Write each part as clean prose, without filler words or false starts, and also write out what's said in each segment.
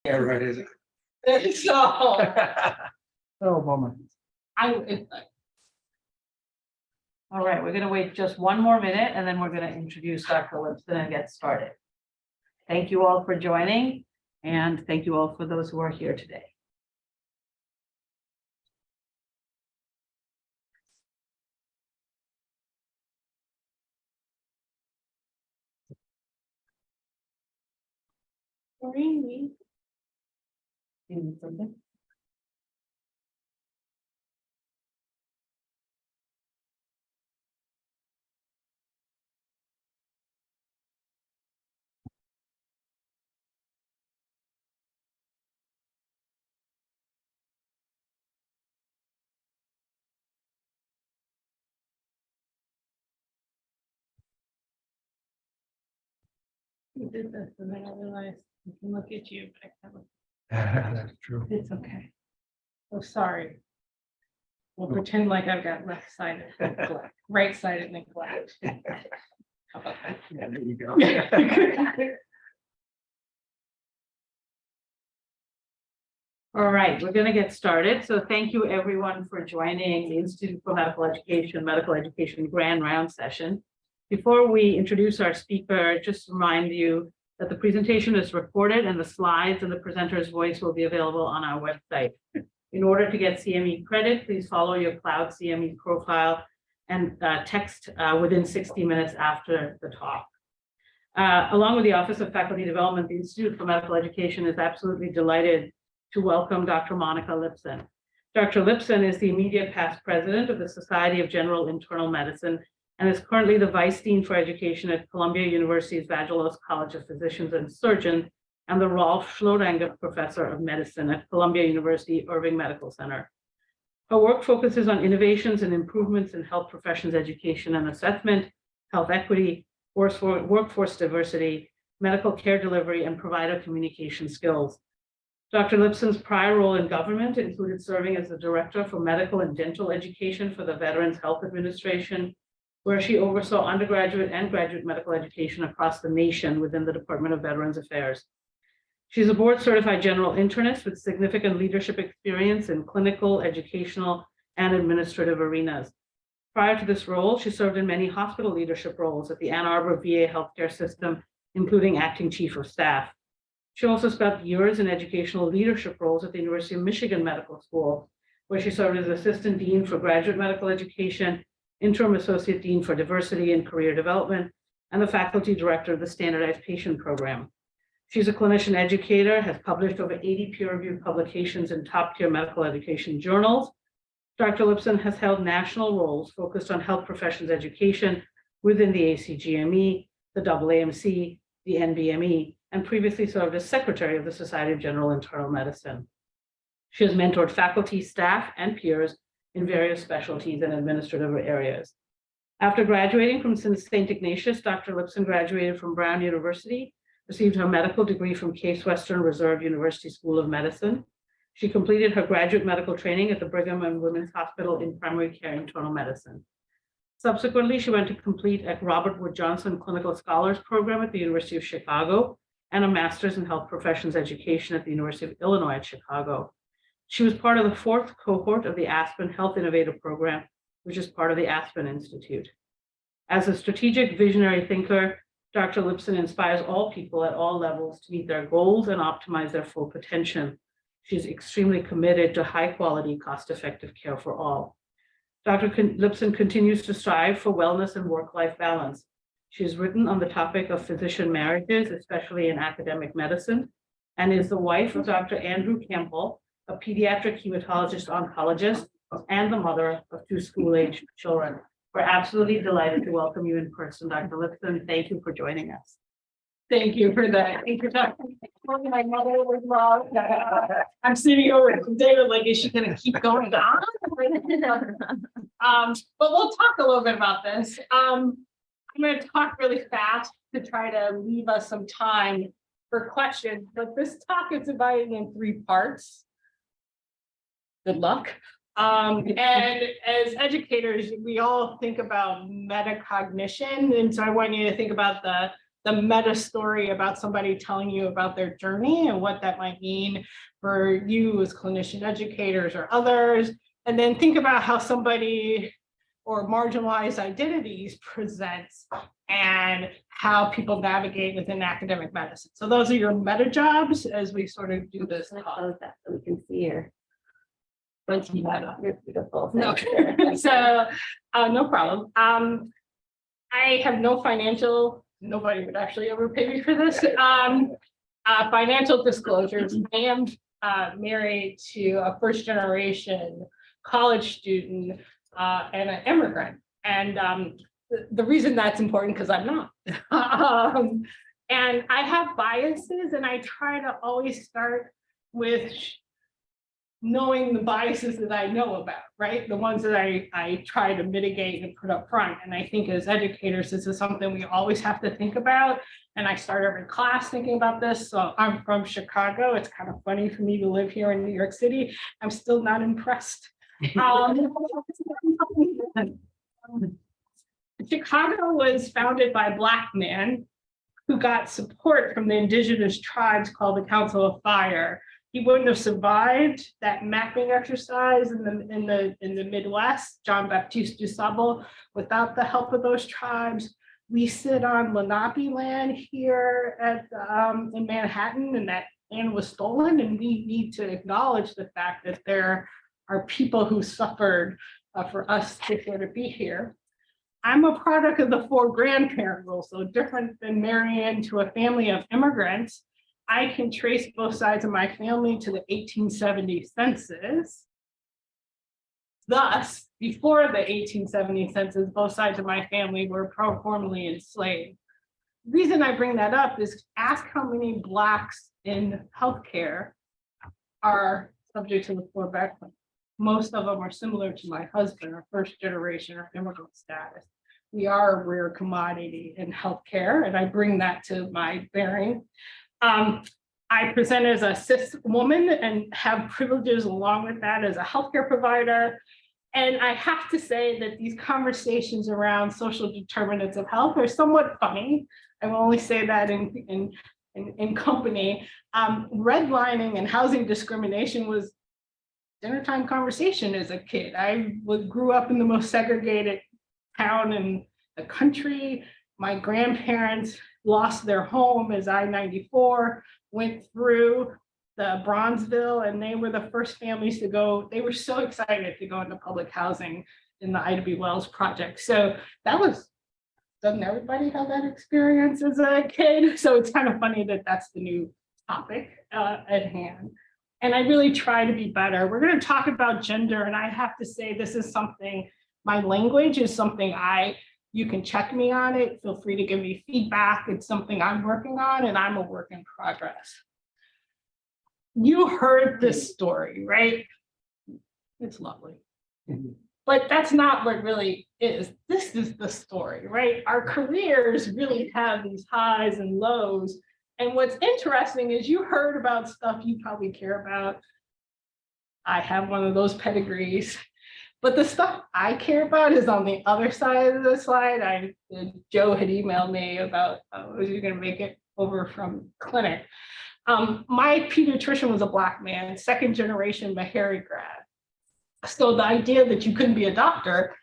Yeah, right, is it? So Oh, moment. All right, we're gonna wait just one more minute and then we're gonna introduce Dr. Lypson and get started. Thank you all for joining and thank you all for those who are here today. You need something? You did this and then I realized I can look at you, but I can't look. That's true. It's okay. Oh, sorry. We'll pretend like I've got left-sided neglect, right-sided neglect. How about that? Yeah, there you go. All right, we're going to get started. So thank you everyone for joining the Institute for Medical Education Grand Round session. Before we introduce our speaker, just remind you that the presentation is recorded and the slides and the presenter's voice will be available on our website. In order to get CME credit, please follow your Cloud CME profile and text within 60 minutes after the talk. Along with the Office of Faculty Development, the Institute for Medical Education is absolutely delighted to welcome Dr. Monica Lypson. Dr. Lypson is the immediate past president of the Society of General Internal Medicine and is currently the Vice Dean for Education at Columbia University's Vagelos College of Physicians and Surgeons and the Rolf Schloringer Professor of Medicine at Columbia University Irving Medical Center. Her work focuses on innovations and improvements in health professions education and assessment, health equity, workforce diversity, medical care delivery, and provider communication skills. Dr. Lypson's prior role in government included serving as the Director for Medical and Dental Education for the Veterans Health Administration, where she oversaw undergraduate and graduate medical education across the nation within the Department of Veterans Affairs. She's a board-certified general internist with significant leadership experience in clinical, educational, and administrative arenas. Prior to this role, she served in many hospital leadership roles at the Ann Arbor VA healthcare system, including acting chief of staff. She also spent years in educational leadership roles at the University of Michigan Medical School, where she served as Assistant Dean for Graduate Medical Education, Interim Associate Dean for Diversity and Career Development, and the Faculty Director of the Standardized Patient Program. She's a clinician educator, has published over 80 peer-reviewed publications in top-tier medical education journals. Dr. Lypson has held national roles focused on health professions education within the ACGME, the AAMC, the NBME, and previously served as Secretary of the Society of General Internal Medicine. She has mentored faculty, staff, and peers in various specialties and administrative areas. After graduating from St. Ignatius, Dr. Lypson graduated from Brown University, received her medical degree from Case Western Reserve University School of Medicine. She completed her graduate medical training at the Brigham and Women's Hospital in Primary Care Internal Medicine. Subsequently, she went to complete a Robert Wood Johnson Clinical Scholars Program at the University of Chicago and a Master's in Health Professions Education at the University of Illinois at Chicago. She was part of the 4th cohort of the Aspen Health Innovator Program, which is part of the Aspen Institute. As a strategic visionary thinker, Dr. Lypson inspires all people at all levels to meet their goals and optimize their full potential. She's extremely committed to high quality, cost-effective care for all. Dr. Lypson continues to strive for wellness and work-life balance. She's written on the topic of physician marriages, especially in academic medicine, and is the wife of Dr. Andrew Campbell, a pediatric hematologist oncologist, and the mother of 2 school-age children. We're absolutely delighted to welcome you in person, Dr. Lypson. Thank you for joining us. thank you for that introduction. My mother was loved. I'm sitting over with David, like, is she gonna keep going on? But we'll talk a little bit about this. I'm gonna talk really fast to try to leave us some time for questions, but this talk is divided in 3 parts. Good luck. And as educators, we all think about metacognition. And so I want you to think about the the meta story about somebody telling you about their journey and what that might mean for you as clinician educators or others. And then think about how somebody or marginalized identities presents and how people navigate within academic medicine. So those are your meta jobs as we sort of do this. Let's close that so we can see your Meta. beautiful. No, Thanks. so no problem. I have no financial, nobody would actually ever pay me for this. Financial disclosures. I am married to a first generation college student and an immigrant. And the reason that's important because I'm not. And I have biases and I try to always start with knowing the biases that I know about, right? The ones that I try to mitigate and put up front. And I think as educators, this is something we always have to think about. And I start every class thinking about this. So I'm from Chicago. It's kind of funny for me to live here in New York City. I'm still not impressed. Chicago was founded by a Black man who got support from the indigenous tribes called the Council of Fire. He wouldn't have survived that mapping exercise in the Midwest, John Baptiste du Sable, without the help of those tribes. We sit on Lenape land here at in Manhattan, and that land was stolen. And we need to acknowledge the fact that there are people who suffered for us to sort of be here. I'm a product of the 4 grandparent rule, so different than marrying into a family of immigrants. I can trace both sides of my family to the 1870 census. Thus, before the 1870 census, both sides of my family were formally enslaved. The reason I bring that up is ask how many Blacks in healthcare are subject to the 4 background. Most of them are similar to my husband, or first generation or immigrant status. We are a rare commodity in healthcare, and I bring that to my bearing. I present as a cis woman and have privileges along with that as a healthcare provider. And I have to say that these conversations around social determinants of health are somewhat funny. I will only say that in company. Redlining and housing discrimination was dinner time conversation as a kid. I grew up in the most segregated town in the country. My grandparents lost their home as I-94 went through the Bronzeville, and they were the first families to go. They were so excited to go into public housing in the Ida B. Wells project. So that was, doesn't everybody have that experience as a kid? So it's kind of funny that that's the new topic at hand. And I really try to be better. We're going to talk about gender, and I have to say this is something, my language is something you can check me on it. Feel free to give me feedback. It's something I'm working on, and I'm a work in progress. You heard this story, right? It's lovely. But that's not what really is. This is the story, right? Our careers really have these highs and lows. And what's interesting is you heard about stuff you probably care about. I have one of those pedigrees. But the stuff I care about is on the other side of the slide. Joe had emailed me about, was you going to make it over from clinic? My pediatrician was a Black man, 2nd generation Meharry grad. So the idea that you couldn't be a doctor,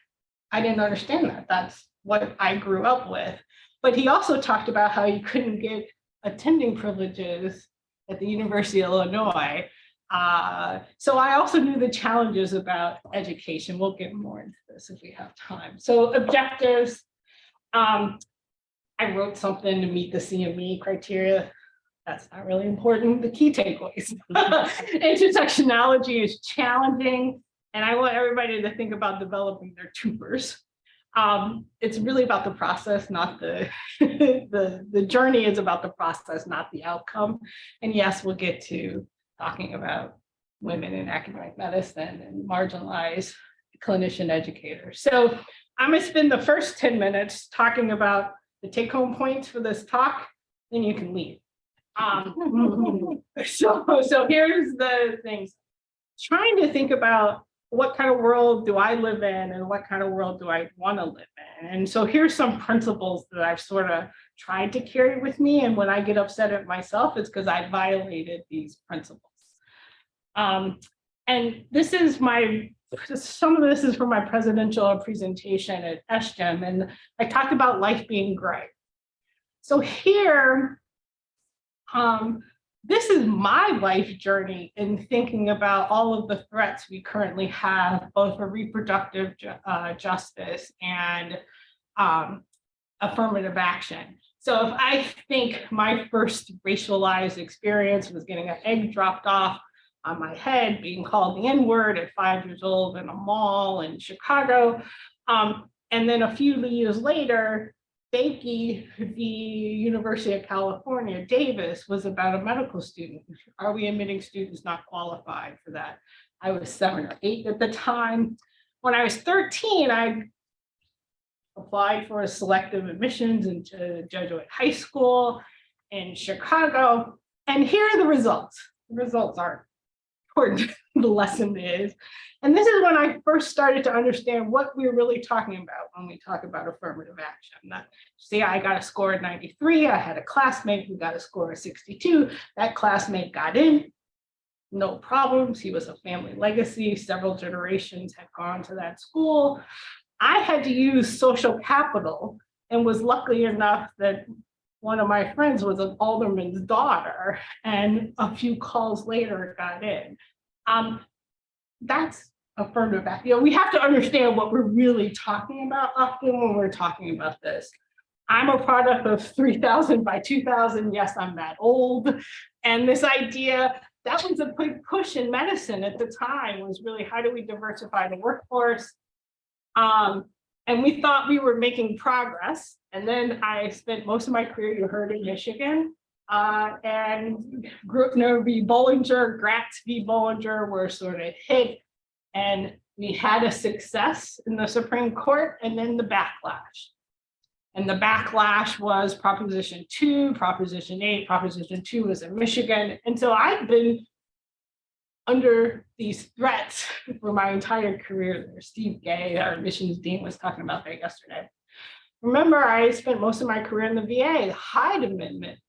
I didn't understand that. That's what I grew up with. But he also talked about how you couldn't get attending privileges at the University of Illinois. So I also knew the challenges about education. We'll get more into this if we have time. So objectives, I wrote something to meet the CME criteria. That's not really important. The key takeaways. Intersectionality is challenging, and I want everybody to think about developing their tubers. It's really about the process, not the journey is about the process, not the outcome. And yes, we'll get to talking about women in academic medicine and marginalized clinician educators. So I'm going to spend the first 10 minutes talking about the take-home points for this talk, then you can leave. So here's the things. Trying to think about what kind of world do I live in and what kind of world do I want to live in? And so here's some principles that I've sort of tried to carry with me. And when I get upset at myself, it's because I violated these principles. And this is some of this is from my presidential presentation at SGEM, and I talked about life being gray. So here, this is my life journey in thinking about all of the threats we currently have, both for reproductive justice and affirmative action. So if I think my first racialized experience was getting an egg dropped off on my head, being called the N-word at 5 years old in a mall in Chicago, and then a few years later, Bakey, the University of California, Davis, was about a medical student. Are we admitting students not qualified for that? I was 7 or 8 at the time. When I was 13, I applied for a selective admissions into Jesuit High School in Chicago. And here are the results. The results aren't important. The lesson is. And this is when I first started to understand what we're really talking about when we talk about affirmative action. See, I got a score of 93. I had a classmate who got a score of 62. That classmate got in, no problems. He was a family legacy. Several generations had gone to that school. I had to use social capital and was lucky enough that one of my friends was an alderman's daughter, and a few calls later got in. That's affirmative action. We have to understand what we're really talking about often when we're talking about this. I'm a product of 3000 by 2000. Yes, I'm that old. And this idea, that was a big push in medicine at the time, was really how do we diversify the workforce? And we thought we were making progress. And then I spent most of my career, you heard, in Michigan. And Gruppner v. Bollinger, Gratz v. Bollinger were sort of hit. And we had a success in the Supreme Court, and then the backlash. And the backlash was Proposition 2, Proposition 8, Proposition 2 was in Michigan. And so I've been under these threats for my entire career. Steve Gay, our admissions dean, was talking about that yesterday. Remember, I spent most of my career in the VA, the Hyde Amendment,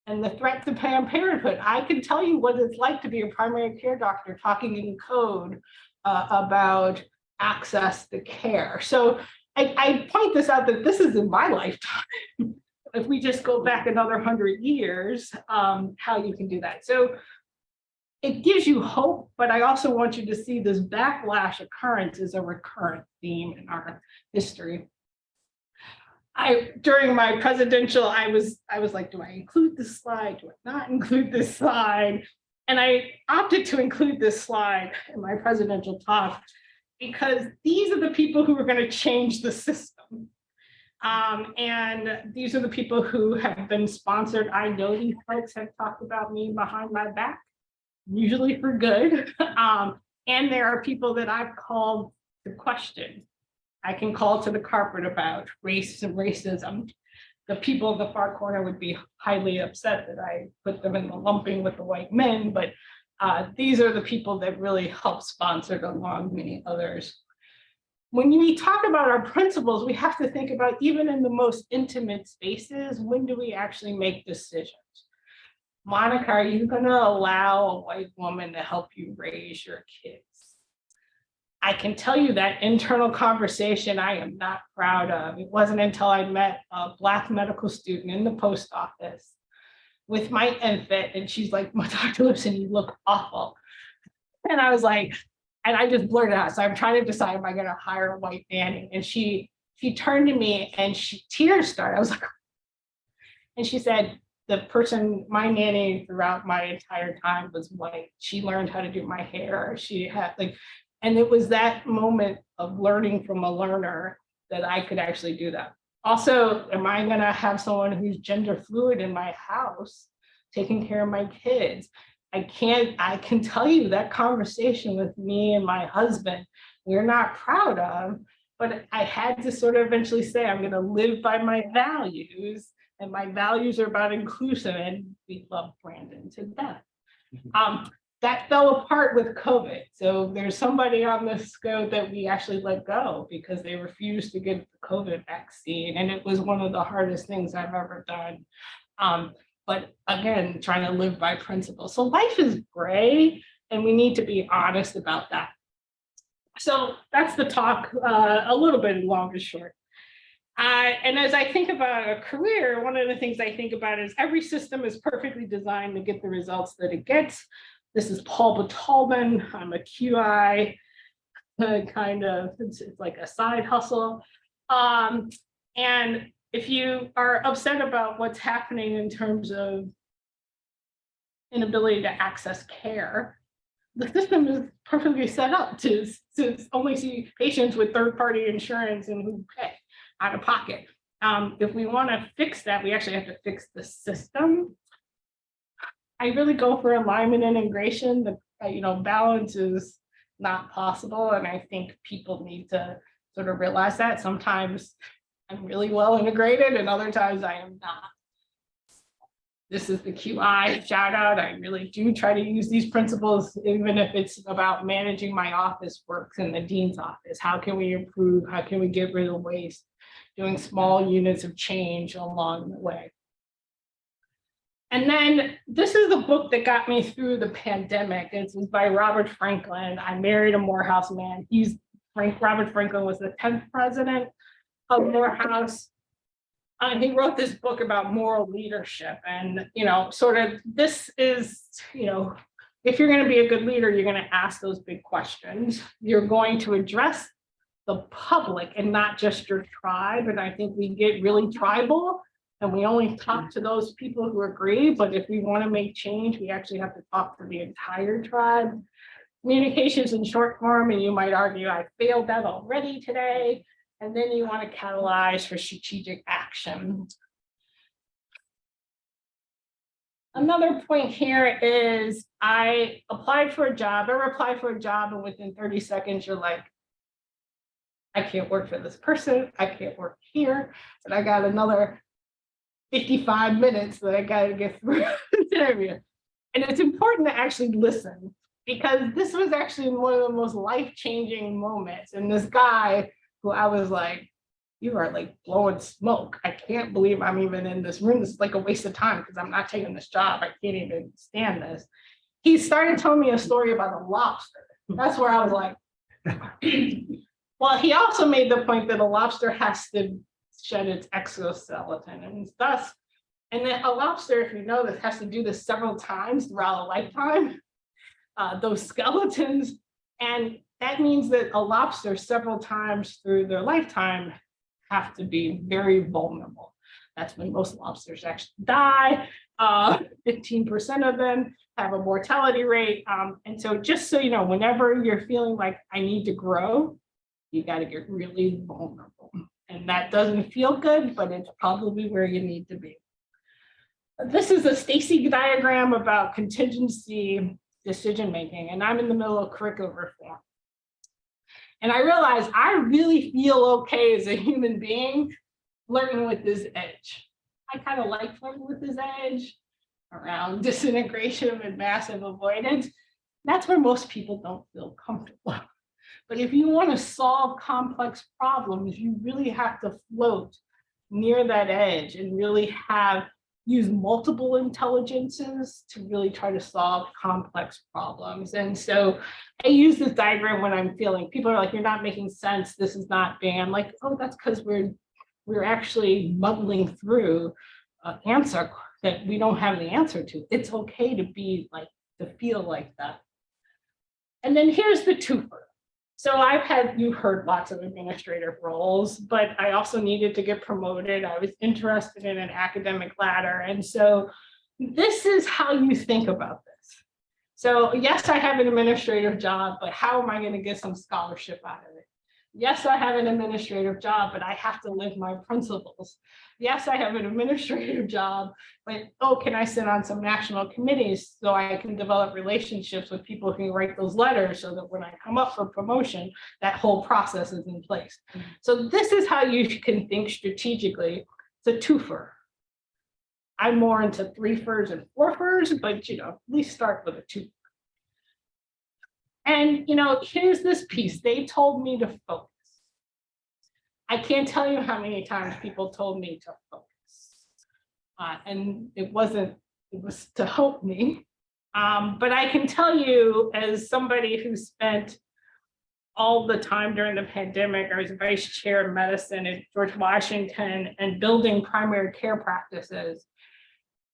and the threat to Planned Parenthood. I can tell you what it's like to be a primary care doctor talking in code about access to care. So I point this out that this is in my lifetime. If we just go back another 100 years, how you can do that. So it gives you hope, but I also want you to see this backlash occurrence is a recurrent theme in our history. During my presidential, I was like, do I include this slide? Do I not include this slide? And I opted to include this slide in my presidential talk because these are the people who are going to change the system. And these are the people who have been sponsored. I know these folks have talked about me behind my back, usually for good. And there are people that I've called to question. I can call to the carpet about race and racism. The people in the far corner would be highly upset that I put them in the lumping with the white men, but these are the people that really help sponsor it along many others. When we talk about our principles, we have to think about, even in the most intimate spaces, when do we actually make decisions? Monica, are you going to allow a white woman to help you raise your kids? I can tell you that internal conversation I am not proud of. It wasn't until I met a Black medical student in the post office with my infant, and she's like, Dr. Lypson, you look awful. And I was like, and I just blurted out. So I'm trying to decide, am I going to hire a white nanny? And she turned to me and tears started. I was like, and she said, the person, my nanny throughout my entire time was white. She learned how to do my hair. She had and it was that moment of learning from a learner that I could actually do that. Also, am I going to have someone who's gender fluid in my house taking care of my kids? I can tell you that conversation with me and my husband, we're not proud of, but I had to sort of eventually say, I'm going to live by my values, and my values are about inclusion, and we love Brandon to death. that fell apart with COVID. So there's somebody on the scope that we actually let go because they refused to get the COVID vaccine. And it was one of the hardest things I've ever done. But again, trying to live by principle. So life is gray and we need to be honest about that. So that's the talk, a little bit long and short. And as I think about a career, one of the things I think about is every system is perfectly designed to get the results that it gets. This is Paul Batalman. I'm a QI kind of, it's like a side hustle. And if you are upset about what's happening in terms of inability to access care, the system is perfectly set up to only see patients with third-party insurance and who pay out of pocket. If we want to fix that, we actually have to fix the system. I really go for alignment and integration. The balance is not possible, and I think people need to sort of realize that. Sometimes I'm really well integrated, and other times I am not. This is the QI shout out. I really do try to use these principles, even if it's about managing my office works in the dean's office. How can we improve? How can we get rid of waste? Doing small units of change along the way. And then this is the book that got me through the pandemic. It was by Robert Franklin. I Married a Morehouse Man. Robert Franklin was the 10th president of Morehouse. He wrote this book about moral leadership. And, sort of this is, if you're going to be a good leader, you're going to ask those big questions. You're going to address the public and not just your tribe. And I think we get really tribal and we only talk to those people who agree. But if we want to make change, we actually have to talk to the entire tribe. Communications in short form, and you might argue I failed that already today. And then you want to catalyze for strategic action. Another point here is I applied for a job, and within 30 seconds, you're like, I can't work for this person. I can't work here. And I got another 55 minutes that I got to get through this interview. And it's important to actually listen, because this was actually one of the most life-changing moments. And this guy who I was like, you are like blowing smoke. I can't believe I'm even in this room. This is like a waste of time because I'm not taking this job. I can't even stand this. He started telling me a story about a lobster. That's where I was like, well, he also made the point that a lobster has to shed its exoskeleton and then a lobster, if you know this, has to do this several times throughout a lifetime, those skeletons. And that means that a lobster several times through their lifetime have to be very vulnerable. That's when most lobsters actually die. 15% of them have a mortality rate. And so just so you know, whenever you're feeling like I need to grow, you got to get really vulnerable. And that doesn't feel good, but it's probably where you need to be. This is a Stacy diagram about contingency decision-making, and I'm in the middle of curriculum reform. And I realized I really feel okay as a human being flirting with this edge. I kind of like flirting with this edge around disintegration and massive avoidance. That's where most people don't feel comfortable. But if you want to solve complex problems, you really have to float near that edge and really use multiple intelligences to really try to solve complex problems. And so I use this diagram when I'm feeling, people are like, you're not making sense. This is not being, I'm like, oh, that's because we're actually muddling through an answer that we don't have the answer to. It's okay to feel like that. And then here's the twofer. So you've heard lots of administrative roles, but I also needed to get promoted. I was interested in an academic ladder. And so this is how you think about this. So yes, I have an administrative job, but how am I going to get some scholarship out of it? Yes, I have an administrative job, but I have to live my principles. Yes, I have an administrative job, but can I sit on some national committees so I can develop relationships with people who can write those letters so that when I come up for promotion, that whole process is in place. So this is how you can think strategically. It's a twofer. I'm more into 3-fers and 4-fers, but at least start with a 2. And, here's this piece. They told me to focus. I can't tell you how many times people told me to focus. And it was to help me. But I can tell you, as somebody who spent all the time during the pandemic, I was vice chair of medicine at George Washington and building primary care practices.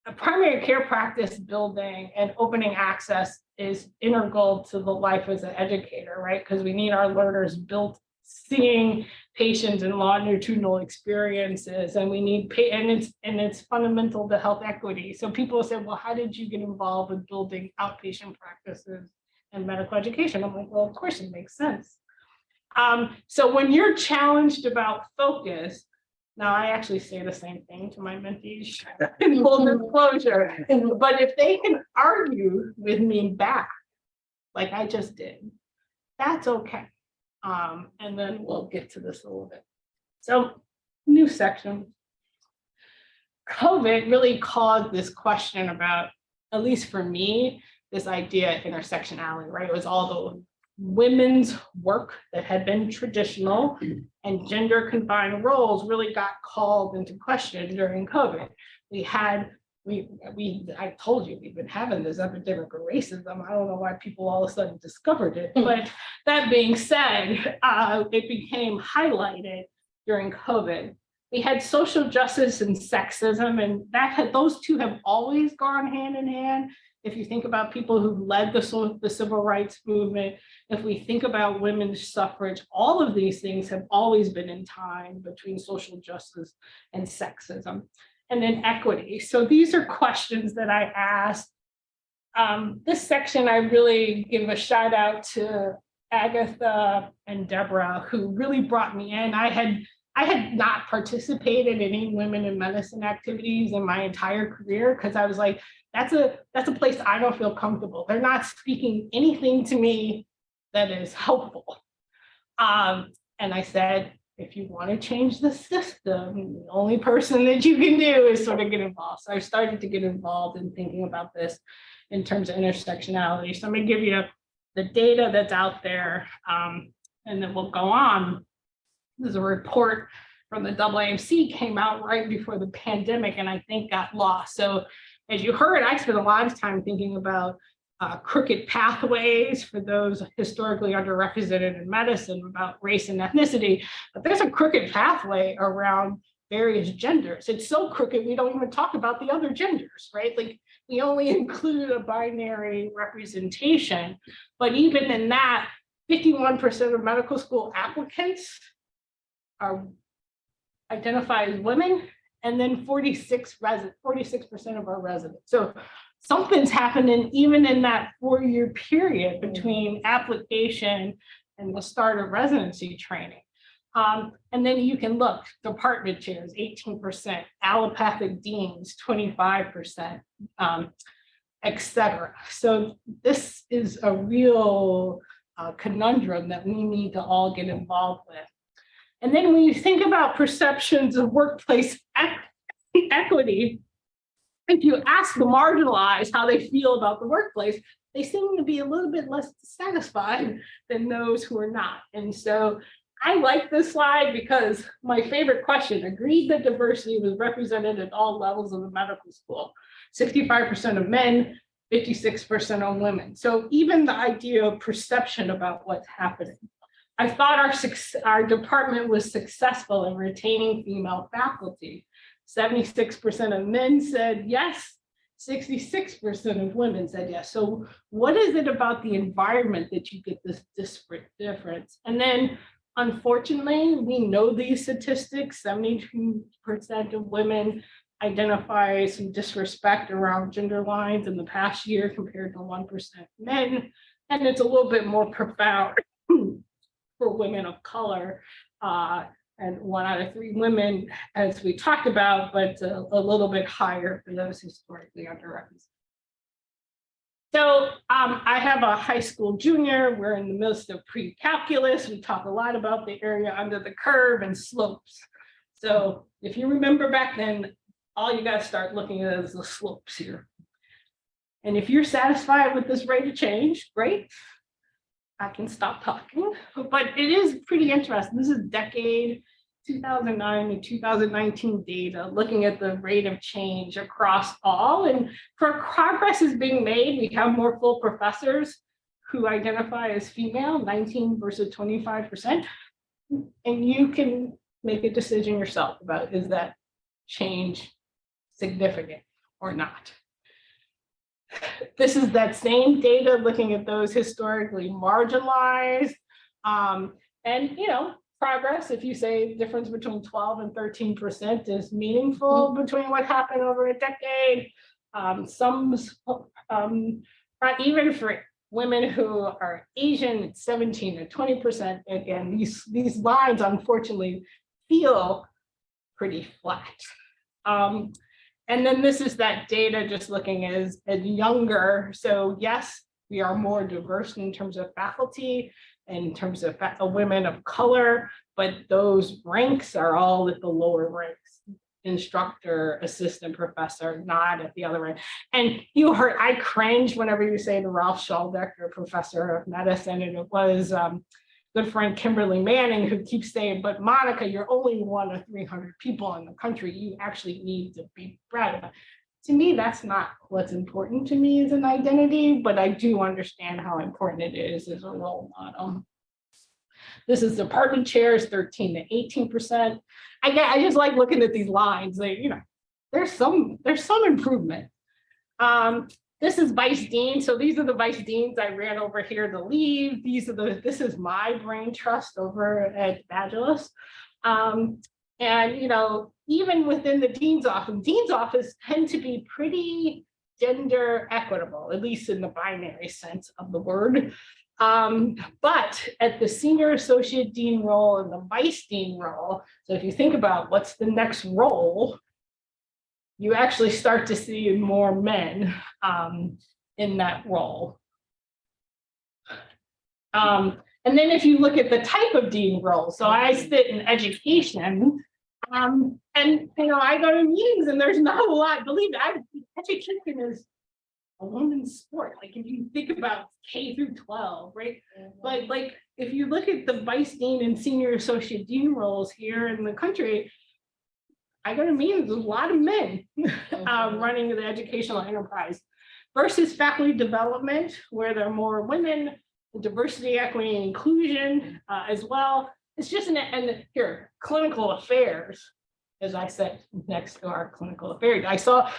A primary care practice building and opening access is integral to the life as an educator, right? Because we need our learners built seeing patients and longitudinal experiences, and we need and it's fundamental to health equity. So people say, well, how did you get involved with building outpatient practices and medical education? I'm like, well, of course it makes sense. So when you're challenged about focus, now I actually say the same thing to my mentees in full disclosure, but if they can argue with me back, like I just did, that's okay. And then we'll get to this a little bit. So, new section. COVID really caused this question about, at least for me, this idea of intersectionality, right? It was all the women's work that had been traditional and gender confined roles really got called into question during COVID. I told you, we've been having this epidemic of racism. I don't know why people all of a sudden discovered it, but that being said, it became highlighted during COVID. We had social justice and sexism, and those two have always gone hand in hand. If you think about people who led the civil rights movement, if we think about women's suffrage, all of these things have always been in time between social justice and sexism. And then equity. So these are questions that I asked. This section, I really give a shout out to Agatha and Deborah, who really brought me in. I had not participated in any women in medicine activities in my entire career because I was like, that's a place I don't feel comfortable. They're not speaking anything to me that is helpful. And I said, if you want to change the system, the only person that you can do is sort of get involved. So I started to get involved in thinking about this in terms of intersectionality. So I'm going to give you the data that's out there, and then we'll go on. There's a report from the AAMC came out right before the pandemic, and I think got lost. So as you heard, I spent a lot of time thinking about crooked pathways for those historically underrepresented in medicine about race and ethnicity, but there's a crooked pathway around various genders. It's so crooked, we don't even talk about the other genders, right? Like we only include a binary representation, but even in that, 51% of medical school applicants are identified as women, and then 46% of our residents. So something's happening even in that 4-year period between application and the start of residency training. And then you can look, department chairs, 18%, allopathic deans, 25%, et cetera. So this is a real conundrum that we need to all get involved with. And then when you think about perceptions of workplace equity, if you ask the marginalized how they feel about the workplace, they seem to be a little bit less satisfied than those who are not. And so I like this slide because my favorite question, agreed that diversity was represented at all levels of the medical school. 65% of men, 56% of women. So even the idea of perception about what's happening. I thought our department was successful in retaining female faculty. 76% of men said yes, 66% of women said yes. So what is it about the environment that you get this disparate difference? And then unfortunately, we know these statistics, 72% of women identify some disrespect around gender lines in the past year compared to 1% men. And it's a little bit more profound for women of color, and 1 out of 3 women, as we talked about, but a little bit higher for those historically underrepresented. So I have a high school junior. We're in the midst of pre-calculus. We talk a lot about the area under the curve and slopes. So if you remember back then, all you got to start looking at is the slopes here. And if you're satisfied with this rate of change, great. I can stop talking, but it is pretty interesting. This is decade 2009 to 2019 data, looking at the rate of change across all. And for progress is being made, we have more full professors who identify as female, 19 versus 25%. And you can make a decision yourself about, is that change significant or not? This is that same data looking at those historically marginalized. And progress, if you say difference between 12 and 13% is meaningful between what happened over a decade. Even for women who are Asian, it's 17 to 20%. Again, these lines unfortunately feel pretty flat. And then this is that data just looking as younger. So yes, we are more diverse in terms of faculty, in terms of women of color, but those ranks are all at the lower ranks. Instructor, assistant professor, not at the other rank. And you heard, I cringe whenever you say the Ralph Schaldecker professor of medicine, and it was good friend Kimberly Manning who keeps saying, but Monica, you're only one of 300 people in the country. You actually need to be proud of it. To me, that's not what's important to me as an identity, but I do understand how important it is as a role model. This is department chairs, 13 to 18%. I just like looking at these lines. There's some improvement. This is vice dean. So these are the vice deans I ran over here to leave. This is my brain trust over at Badulus. And even within the dean's office tend to be pretty gender equitable, at least in the binary sense of the word. But at the senior associate dean role and the vice dean role, so if you think about what's the next role, you actually start to see more men in that role. And then if you look at the type of dean role, so I sit in education, and I go to meetings and there's not a lot, believe me, education is a woman's sport. Like if you think about K through 12, right? But like if you look at the vice dean and senior associate dean roles here in the country, I go to meetings, there's a lot of men running the educational enterprise versus faculty development, where there are more women, diversity, equity, and inclusion as well. It's just and here, clinical affairs, as I said, next to our clinical affairs. I saw,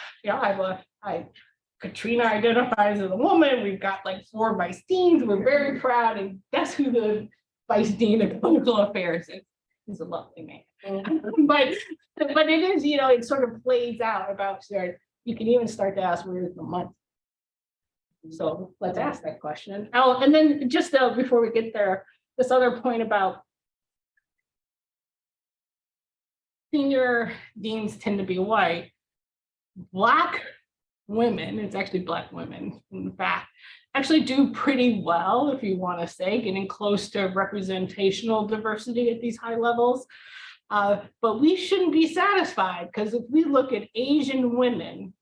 Katrina identifies as a woman. We've got like 4 vice deans. We're very proud. And guess who the vice dean of clinical affairs is? He's a lovely man. But it is, it sort of plays out about, you can even start to ask, where's the money? So let's ask that question. Oh, and then just before we get there, this other point about senior deans tend to be white. Black women, it's actually Black women, in fact, actually do pretty well, if you want to say, getting close to representational diversity at these high levels. But we shouldn't be satisfied, because if we look at Asian women,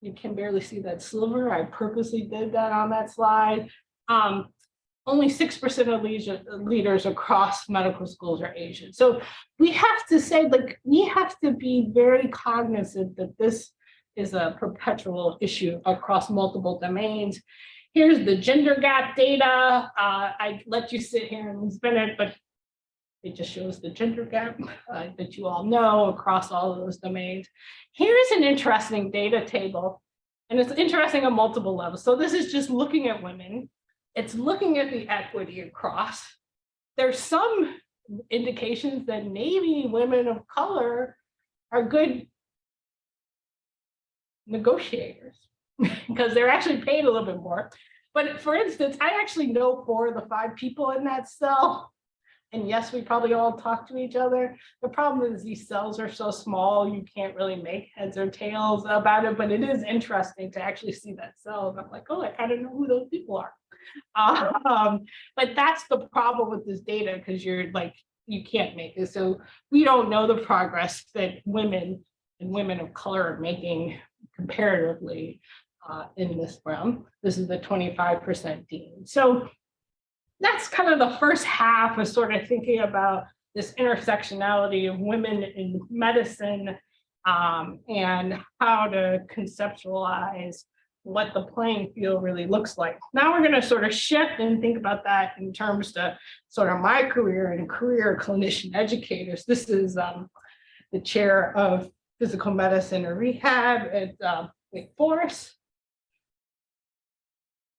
you can barely see that sliver. I purposely did that on that slide. Only 6% of leaders across medical schools are Asian. So we have to say, we have to be very cognizant that this is a perpetual issue across multiple domains. Here's the gender gap data. I let you sit here and spin it, but it just shows the gender gap that you all know across all of those domains. Here's an interesting data table, and it's interesting on multiple levels. So this is just looking at women. It's looking at the equity across. There's some indications that maybe women of color are good negotiators because they're actually paid a little bit more. But for instance, I actually know 4 of the 5 people in that cell. And yes, we probably all talk to each other. The problem is these cells are so small, you can't really make heads or tails about it, but it is interesting to actually see that cell. I'm like, oh, I kind of know who those people are. But that's the problem with this data, because you're like, you can't make it. So we don't know the progress that women and women of color are making comparatively in this realm. This is the 25% dean. So that's kind of the first half of sort of thinking about this intersectionality of women in medicine, and how to conceptualize what the playing field really looks like. Now we're going to sort of shift and think about that in terms of sort of my career and career clinician educators. This is the chair of physical medicine or rehab at Wake Forest.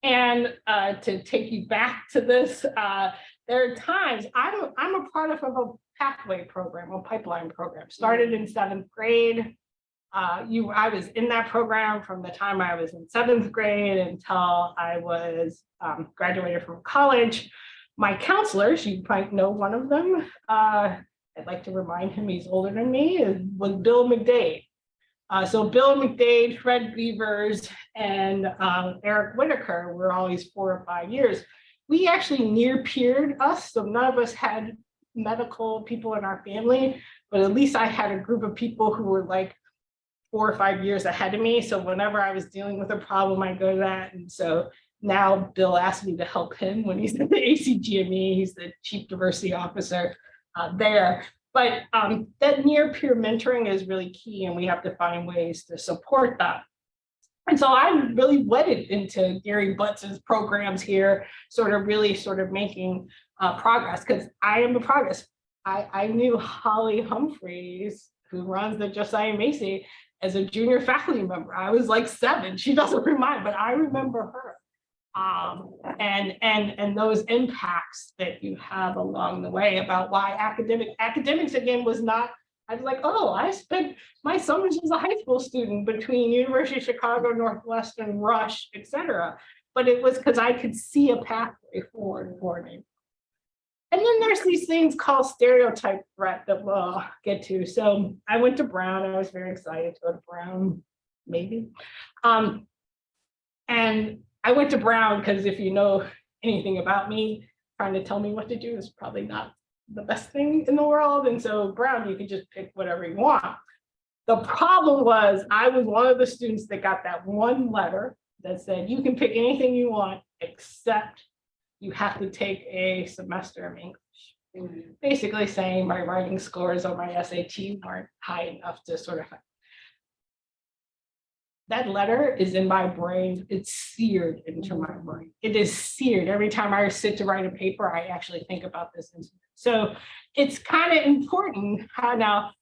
And to take you back to this, there are times I'm a product of a pathway program, a pipeline program, started in 7th grade. I was in that program from the time I was in 7th grade until I was graduated from college. My counselors, you might know one of them, I'd like to remind him he's older than me, was Bill McDade. So Bill McDade, Fred Beavers, and Eric Whitaker were always 4 or 5 years. We actually near-peered us, so none of us had medical people in our family, but at least I had a group of people who were like 4 or 5 years ahead of me. So whenever I was dealing with a problem, I go to that. And so now Bill asked me to help him when he's at the ACGME. He's the Chief Diversity Officer there. But that near peer mentoring is really key, and we have to find ways to support that. And so I'm really wedded into Gary Butts's programs here, sort of making progress, because I am a progress. I knew Holly Humphreys, who runs the Josiah Macy, as a junior faculty member. I was like 7. She doesn't remember, but I remember her. And those impacts that you have along the way about why academics again was not, I was like, oh, I spent my summers as a high school student between University of Chicago, Northwestern, Rush, etc. But it was because I could see a pathway forward for me. And then there's these things called stereotype threat that we'll get to. So I went to Brown. I was very excited to go to Brown, maybe. And I went to Brown because if you know anything about me, trying to tell me what to do is probably not the best thing in the world. And so Brown, you can just pick whatever you want. The problem was I was one of the students that got that one letter that said, you can pick anything you want, except you have to take a semester of English. Basically saying my writing scores on my SAT weren't high enough to sort of. That letter is in my brain. It's seared into my brain. It is seared. Every time I sit to write a paper, I actually think about this incident. So it's kind of important how now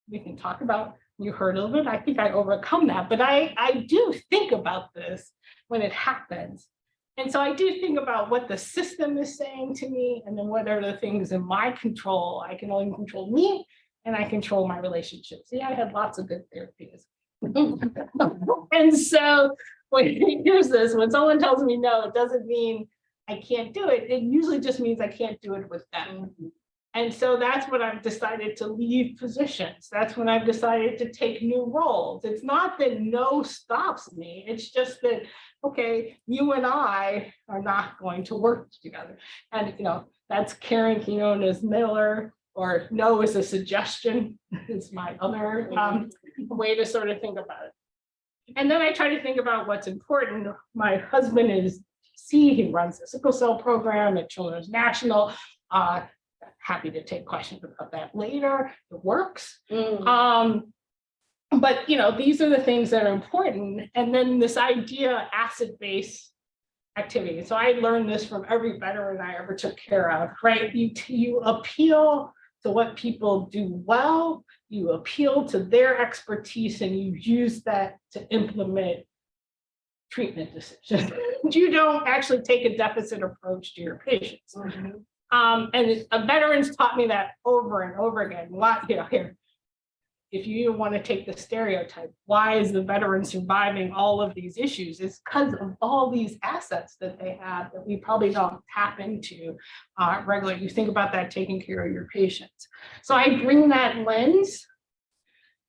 we can talk about, you heard a little bit, I think I overcome that, but I do think about this when it happens. And so I do think about what the system is saying to me, and then what are the things in my control. I can only control me, and I control my relationships. Yeah, I had lots of good therapies. And so here's this, when someone tells me no, it doesn't mean I can't do it. It usually just means I can't do it with them. And so that's when I've decided to leave positions. That's when I've decided to take new roles. It's not that no stops me. It's just that, okay, you and I are not going to work together. And, that's Karen Quinones Miller, or no is a suggestion, is my other way to sort of think about it. And then I try to think about what's important. My husband is DC, he runs the sickle cell program at Children's National. Happy to take questions about that later. It works. But these are the things that are important. And then this idea, asset-based activity. So I learned this from every veteran I ever took care of, right? You appeal to what people do well, you appeal to their expertise, and you use that to implement treatment decisions. You don't actually take a deficit approach to your patients. And veterans taught me that over and over again. Here, if you want to take the stereotype, why is the veteran surviving all of these issues? It's because of all these assets that they have that we probably don't tap into regularly. You think about that, taking care of your patients. So I bring that lens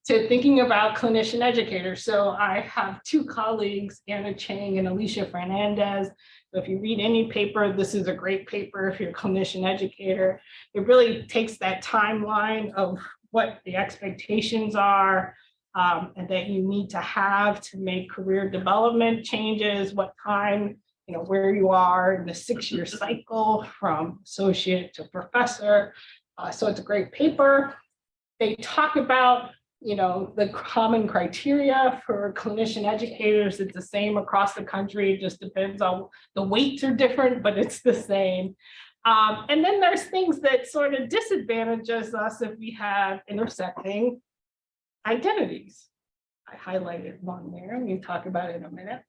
to thinking about clinician educators. So I have 2 colleagues, Anna Chang and Alicia Fernandez. So if you read any paper, this is a great paper if you're a clinician educator. It really takes that timeline of what the expectations are and that you need to have to make career development changes, what time where you are in the 6-year cycle from associate to professor. So it's a great paper. They talk about, the common criteria for clinician educators. It's the same across the country. It just depends on the weights are different, but it's the same. And then there's things that sort of disadvantages us if we have intersecting identities. I highlighted one there, and we'll talk about it in a minute.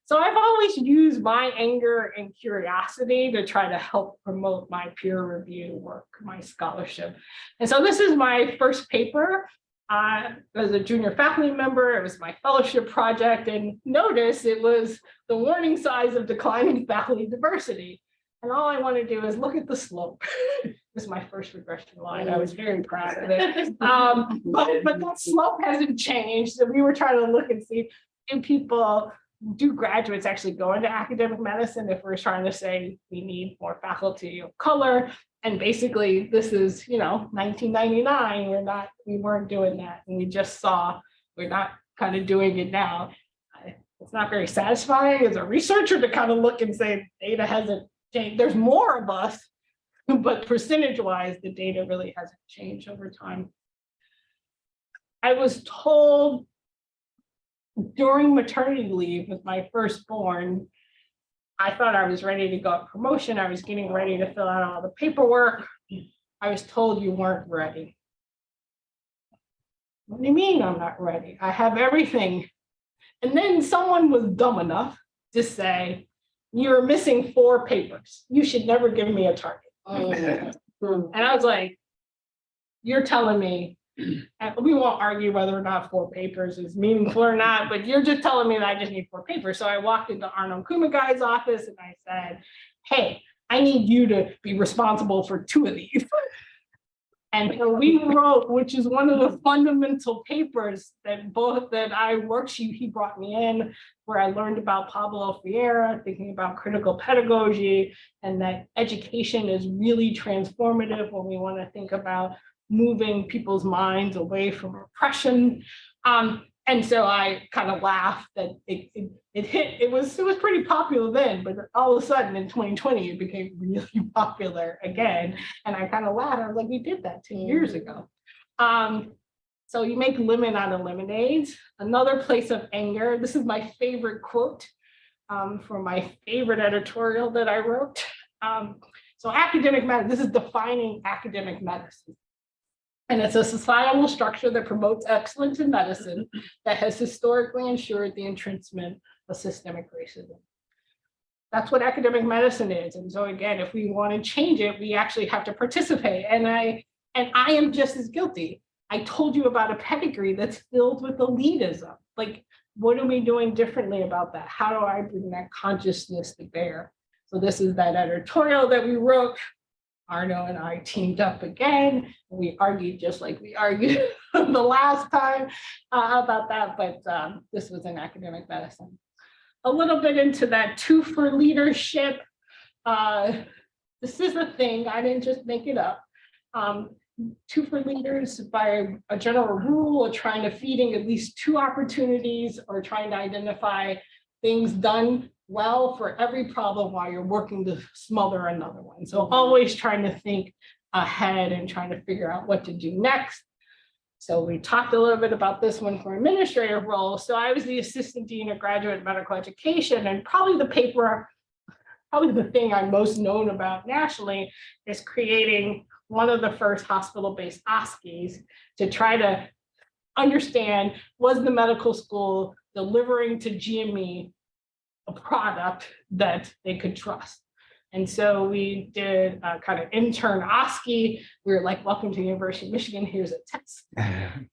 So I've always used my anger and curiosity to try to help promote my peer review work, my scholarship. And so this is my first paper. As a junior faculty member, it was my fellowship project, and notice it was the warning signs of declining faculty diversity. And all I want to do is look at the slope. This is my first regression line. I was very proud of it. But that slope hasn't changed. So we were trying to look and see if do graduates actually go into academic medicine if we're trying to say we need more faculty of color. And basically this is, 1999, we weren't doing that. And we just saw, we're not kind of doing it now. It's not very satisfying as a researcher to kind of look and say data hasn't changed. There's more of us, but percentage-wise, the data really hasn't changed over time. I was told during maternity leave with my firstborn, I thought I was ready to go up promotion. I was getting ready to fill out all the paperwork. I was told you weren't ready. What do you mean I'm not ready? I have everything. And then someone was dumb enough to say, you're missing 4 papers. You should never give me a target. And I was like, you're telling me, and we won't argue whether or not 4 papers is meaningful or not, but you're just telling me that I just need 4 papers. So I walked into Arnold Kumagai's office and I said, hey, I need you to be responsible for 2 of these. And so we wrote, which is one of the fundamental papers that I worksheet he brought me in, where I learned about Pablo Freire, thinking about critical pedagogy, and that education is really transformative when we want to think about moving people's minds away from oppression. And so I kind of laughed that it was pretty popular then, but all of a sudden in 2020, it became really popular again. And I kind of laughed. I was like, we did that 10 years ago. So you make lemon out of lemonades. Another place of anger. This is my favorite quote from my favorite editorial that I wrote. So academic medicine, this is defining academic medicine. And it's a societal structure that promotes excellence in medicine that has historically ensured the entrenchment of systemic racism. That's what academic medicine is. And so again, if we want to change it, we actually have to participate. And I am just as guilty. I told you about a pedigree that's filled with elitism. Like, what are we doing differently about that? How do I bring that consciousness to bear? So this is that editorial that we wrote. Arno and I teamed up again. We argued just like we argued the last time about that, but this was in academic medicine. A little bit into that 2 for leadership. This is a thing, I didn't just make it up. 2 for leaders by a general rule of trying to feeding at least 2 opportunities or trying to identify things done well for every problem while you're working to smother another one. So always trying to think ahead and trying to figure out what to do next. So we talked a little bit about this one for administrative role. So I was the assistant dean of graduate medical education, and probably the thing I'm most known about nationally is creating one of the first hospital-based OSCEs to try to understand, was the medical school delivering to GME a product that they could trust? And so we did a kind of intern OSCE. We were like, welcome to the University of Michigan, here's a test. And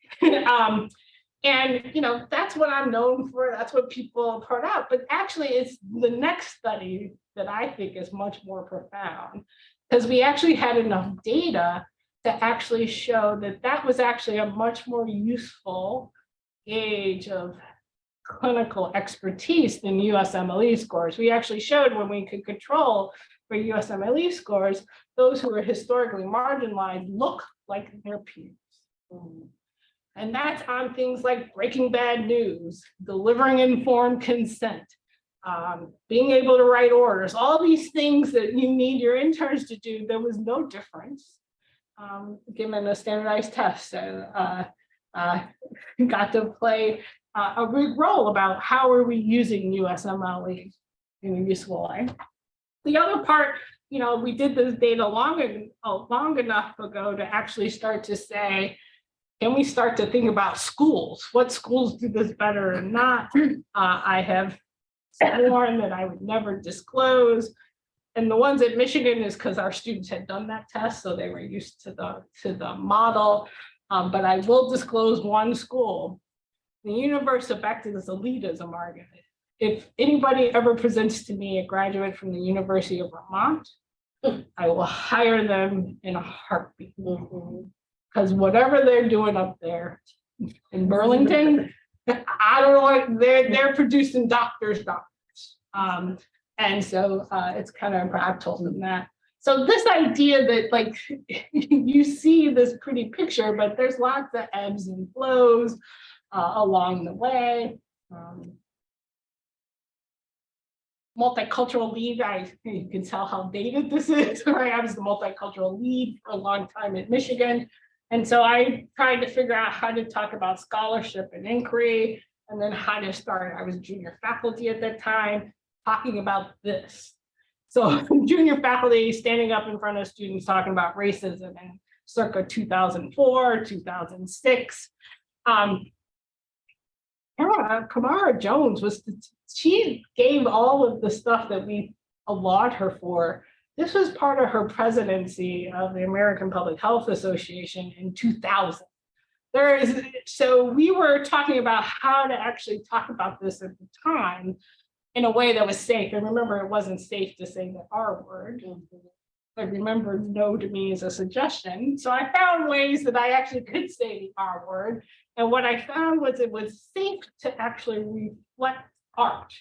that's what I'm known for. That's what people put out. But actually, it's the next study that I think is much more profound, because we actually had enough data to actually show that that was actually a much more useful gauge of clinical expertise than USMLE scores. We actually showed when we could control for USMLE scores, those who were historically marginalized look like their peers. And that's on things like breaking bad news, delivering informed consent, being able to write orders, all these things that you need your interns to do, there was no difference. Given a standardized test, and got to play a big role about how are we using USMLE in a useful way. The other part, we did this data long enough ago to actually start to say, can we start to think about schools? What schools do this better and not? I have sworn that I would never disclose. And the ones at Michigan is because our students had done that test, so they were used to the model. But I will disclose one school. The universe of Bechdel elitism argument. If anybody ever presents to me a graduate from the University of Vermont, I will hire them in a heartbeat. Because whatever they're doing up there in Burlington, I don't know what they're producing doctors. And so it's kind of, I've told them that. So this idea that like you see this pretty picture, but there's lots of ebbs and flows along the way. Multicultural lead, you can tell how dated this is, right? I was the multicultural lead for a long time at Michigan. And so I tried to figure out how to talk about scholarship and inquiry, and then how to start. I was junior faculty at that time, talking about this. So junior faculty standing up in front of students talking about racism in circa 2004, 2006. Kamara Jones she gave all of the stuff that we applaud her for. This was part of her presidency of the American Public Health Association in 2000. So we were talking about how to actually talk about this at the time in a way that was safe. And remember, it wasn't safe to say the R word. I remember no to me as a suggestion. So I found ways that I actually could say the R word. And what I found was it was safe to actually reflect art.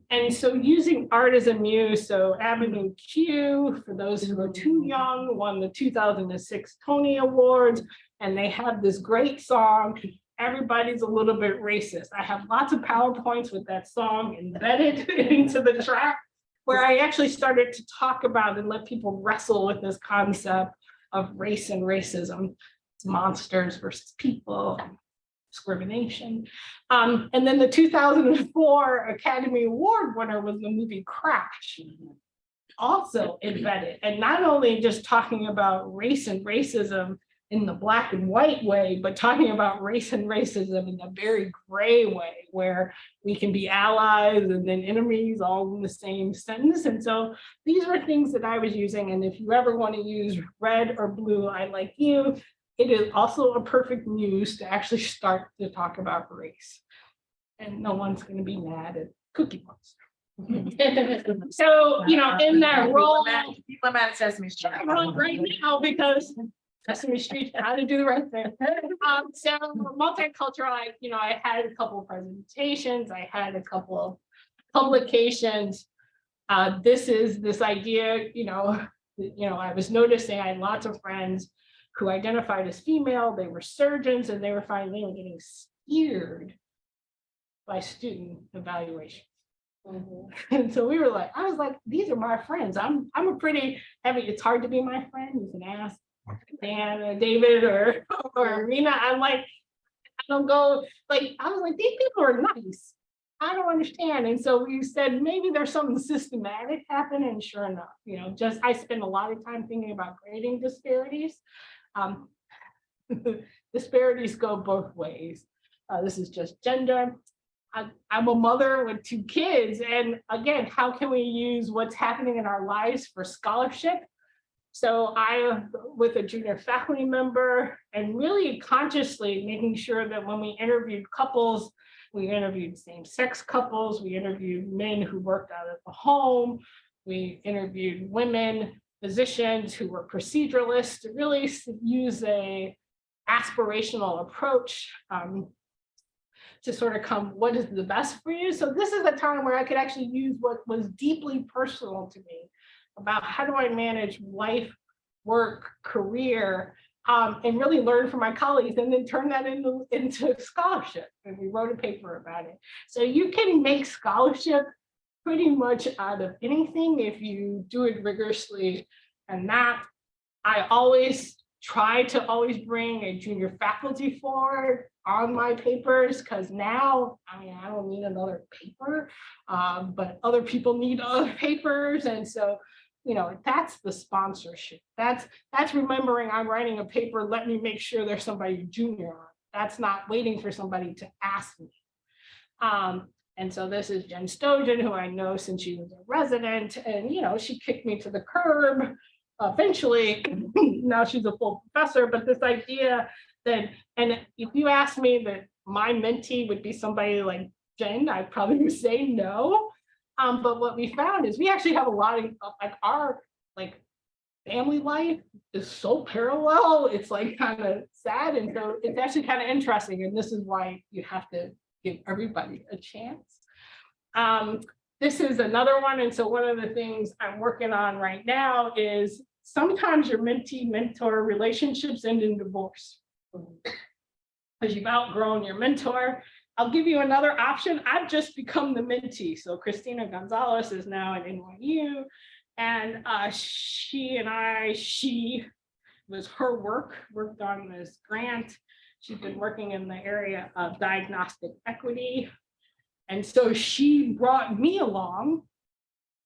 And so using art as a muse, so Avenue Q, for those who are too young, won the 2006 Tony Awards, and they have this great song, Everybody's a Little Bit Racist. I have lots of PowerPoints with that song embedded into the track, where I actually started to talk about and let people wrestle with this concept of race and racism. It's monsters versus people, discrimination. And then the 2004 Academy Award winner was the movie Crash, also embedded. And not only just talking about race and racism in the black and white way, but talking about race and racism in a very gray way, where we can be allies and then enemies all in the same sentence. And so these were things that I was using. And if you ever want to use red or blue, I like you, it is also a perfect muse to actually start to talk about race. And no one's going to be mad at Cookie Monster. So, in that role, people are mad at Sesame Street right now, because Sesame Street, how to do the right thing. So multicultural, I had a couple of presentations, I had a couple of publications. This idea, I was noticing I had lots of friends who identified as female, they were surgeons, and they were finding they were getting steered by student evaluation. And so I was like, these are my friends. I'm a pretty heavy, it's hard to be my friend. You can ask Dan or David or Rena. I'm like, I don't go, I was like, these people are nice. I don't understand. And so we said, maybe there's something systematic happening. And sure enough, I spend a lot of time thinking about grading disparities. Disparities go both ways. This is just gender. I'm a mother with 2 kids. And again, how can we use what's happening in our lives for scholarship? So I, with a junior faculty member, and really consciously making sure that when we interviewed couples, we interviewed same-sex couples, we interviewed men who worked out of the home, we interviewed women, physicians who were proceduralists, to really use a aspirational approach to sort of come, what is the best for you? So this is a time where I could actually use what was deeply personal to me about how do I manage life, work, career, and really learn from my colleagues, and then turn that into scholarship. And we wrote a paper about it. So you can make scholarship pretty much out of anything if you do it rigorously. And that I always try to always bring a junior faculty forward on my papers, because now, I mean, I don't need another paper, but other people need other papers. And so, that's the sponsorship. That's remembering I'm writing a paper, let me make sure there's somebody junior on. That's not waiting for somebody to ask me. And so this is Jen Stojan, who I know since she was a resident, and she kicked me to the curb. Eventually, now she's a full professor, but this idea that, and if you ask me that my mentee would be somebody like Jen, I probably would say no. But what we found is we actually have a lot of our family life is so parallel. It's kind of sad. And so it's actually kind of interesting. And this is why you have to give everybody a chance. This is another one. And so one of the things I'm working on right now is sometimes your mentee-mentor relationships end in divorce because you've outgrown your mentor. I'll give you another option. I've just become the mentee. So Christina Gonzalez is now at NYU, and she was her worked on this grant. She's been working in the area of diagnostic equity. And so she brought me along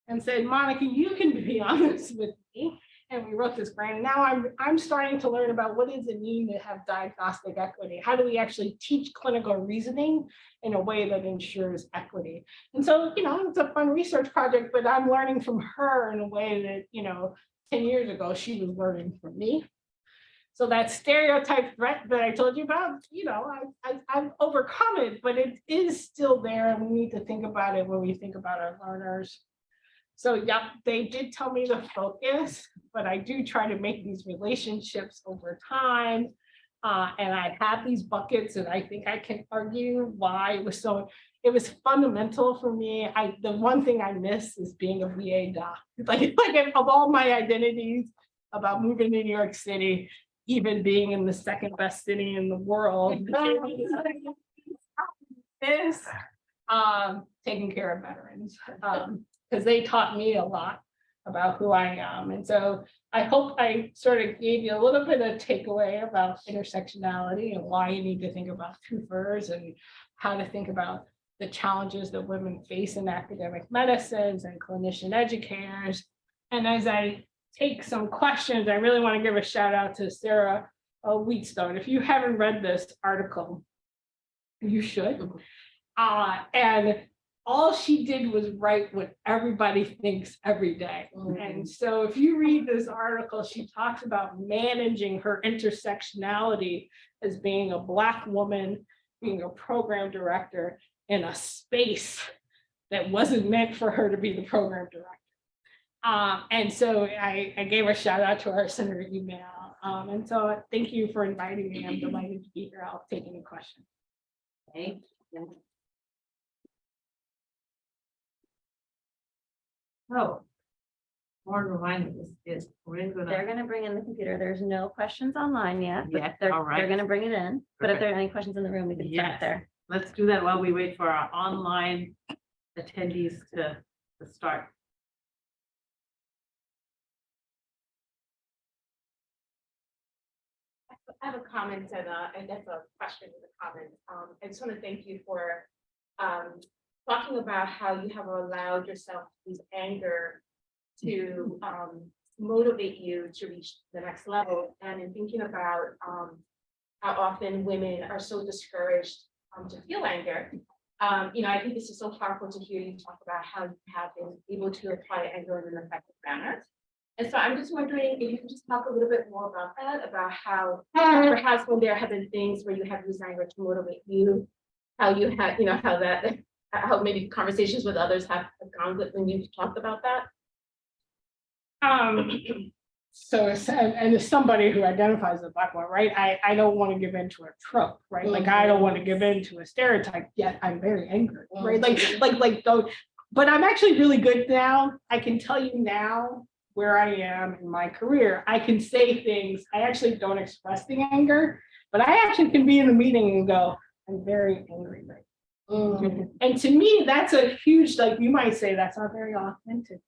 and said, Monica, you can be on this with me. And we wrote this grant. And now I'm starting to learn about what does it mean to have diagnostic equity? How do we actually teach clinical reasoning in a way that ensures equity? And so, it's a fun research project, but I'm learning from her in a way that, 10 years ago, she was learning from me. So that stereotype threat that I told you about, I've overcome it, but it is still there. And we need to think about it when we think about our learners. So yeah, they did tell me to focus, but I do try to make these relationships over time. And I have these buckets, and I think I can argue why it was fundamental for me. The one thing I miss is being a VA doc. Like of all my identities about moving to New York City, even being in the second best city in the world, is taking care of veterans. Because they taught me a lot about who I am. And so I hope I sort of gave you a little bit of takeaway about intersectionality and why you need to think about TWOFers and how to think about the challenges that women face in academic medicines and clinician educators. And as I take some questions, I really want to give a shout out to Sarah Wheatstone. If you haven't read this article, you should. And all she did was write what everybody thinks every day. And so if you read this article, she talks about managing her intersectionality as being a Black woman, being a program director in a space that wasn't meant for her to be the program director. And so I gave a shout out to her, sent her an email. And so thank you for inviting me. I'm delighted to be here. I'll take any questions. Thank you. Oh, more reminder, this is They're gonna bring in the computer. There's no questions online yet. But Yeah, they're, all right. they're gonna bring it in. But if Perfect. there are any questions in the room, we can start Yes. there. Let's do that while we wait for our online attendees to start. I have a comment and that's a question with a comment. I just want to thank you for talking about how you have allowed yourself to use anger to motivate you to reach the next level. And in thinking about how often women are so discouraged to feel anger. I think this is so powerful to hear you talk about how you have been able to apply anger in an effective manner. And so I'm just wondering if you can just talk a little bit more about that, about how perhaps when there have been things where you have used anger to motivate you, how you had, how maybe conversations with others have gone with when you've talked about that. So as somebody who identifies as a Black woman, right? I don't want to give in to a trope, right? Like I don't want to give in to a stereotype, yet I'm very angry, right? Like don't, but I'm actually really good now. I can tell you now where I am in my career. I can say things, I actually don't express the anger, but I actually can be in a meeting and go, I'm very angry right And to me, that's a huge, like, you might say that's not very authentic.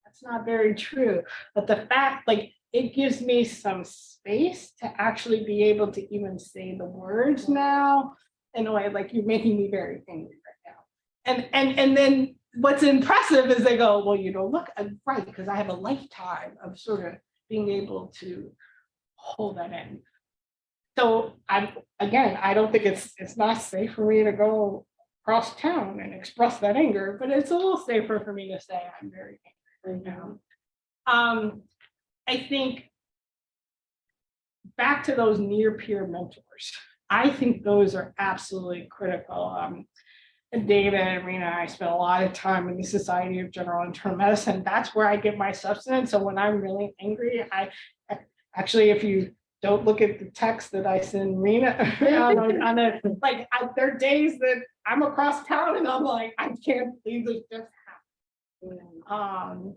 That's not very true. But the fact, like, it gives me some space to actually be able to even say the words now in a way, like, you're making me very angry right now. And then what's impressive is they go, well, you know, look, I'm right, because I have a lifetime of sort of being able to hold that in. So I don't think it's not safe for me to go across town and express that anger, but it's a little safer for me to say I'm very angry right now. I think back to those near peer mentors. I think those are absolutely critical. And David and Rena and I spent a lot of time in the Society of General Internal Medicine. That's where I get my substance. So when I'm really angry, I actually, if you don't look at the text that I send Rena on it, like there are days that I'm across town and I'm like, I can't believe this just happened.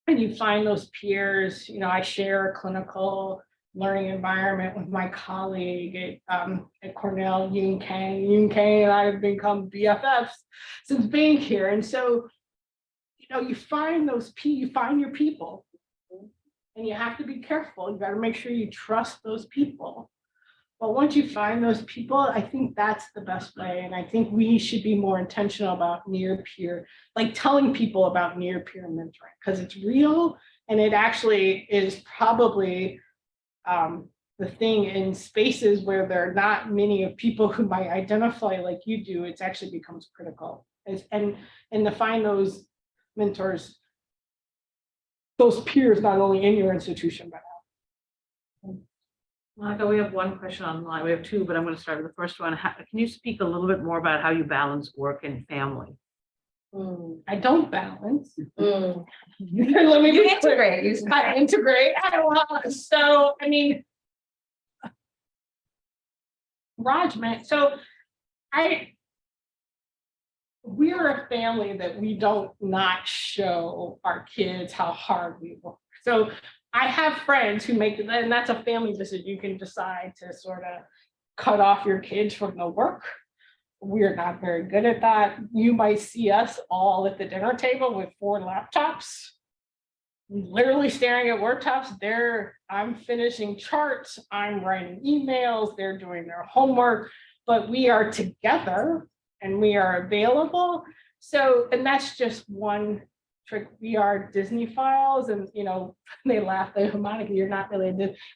And you find those peers, you know, I share a clinical learning environment with my colleague at Cornell, Yoon Kang. Yoon Kang and I have become BFFs since being here. And so, you know, you find you find your people. And you have to be careful. You got to make sure you trust those people. But once you find those people, I think that's the best way. And I think we should be more intentional about near peer, like telling people about near peer mentoring, because it's real and it actually is probably the thing in spaces where there are not many of people who might identify like you do. It actually becomes critical. And to find those mentors, those peers, not only in your institution, but Monica, we have one question online. We have two, but I'm going to start with the first one. Can you speak a little bit more about how you balance work and family? I don't balance. Let me You be clear. integrate. I integrate. So, I mean, Raj, man, so we're a family that we don't not show our kids how hard we work. So I have friends who make, and that's a family decision. You can decide to sort of cut off your kids from the work. We're not very good at that. You might see us all at the dinner table with 4 laptops, literally staring at worktops. I'm finishing charts, I'm writing emails, they're doing their homework, but we are together and we are available. So, and that's just one trick. We are Disney files, and you know, they laugh, Monica, you're not really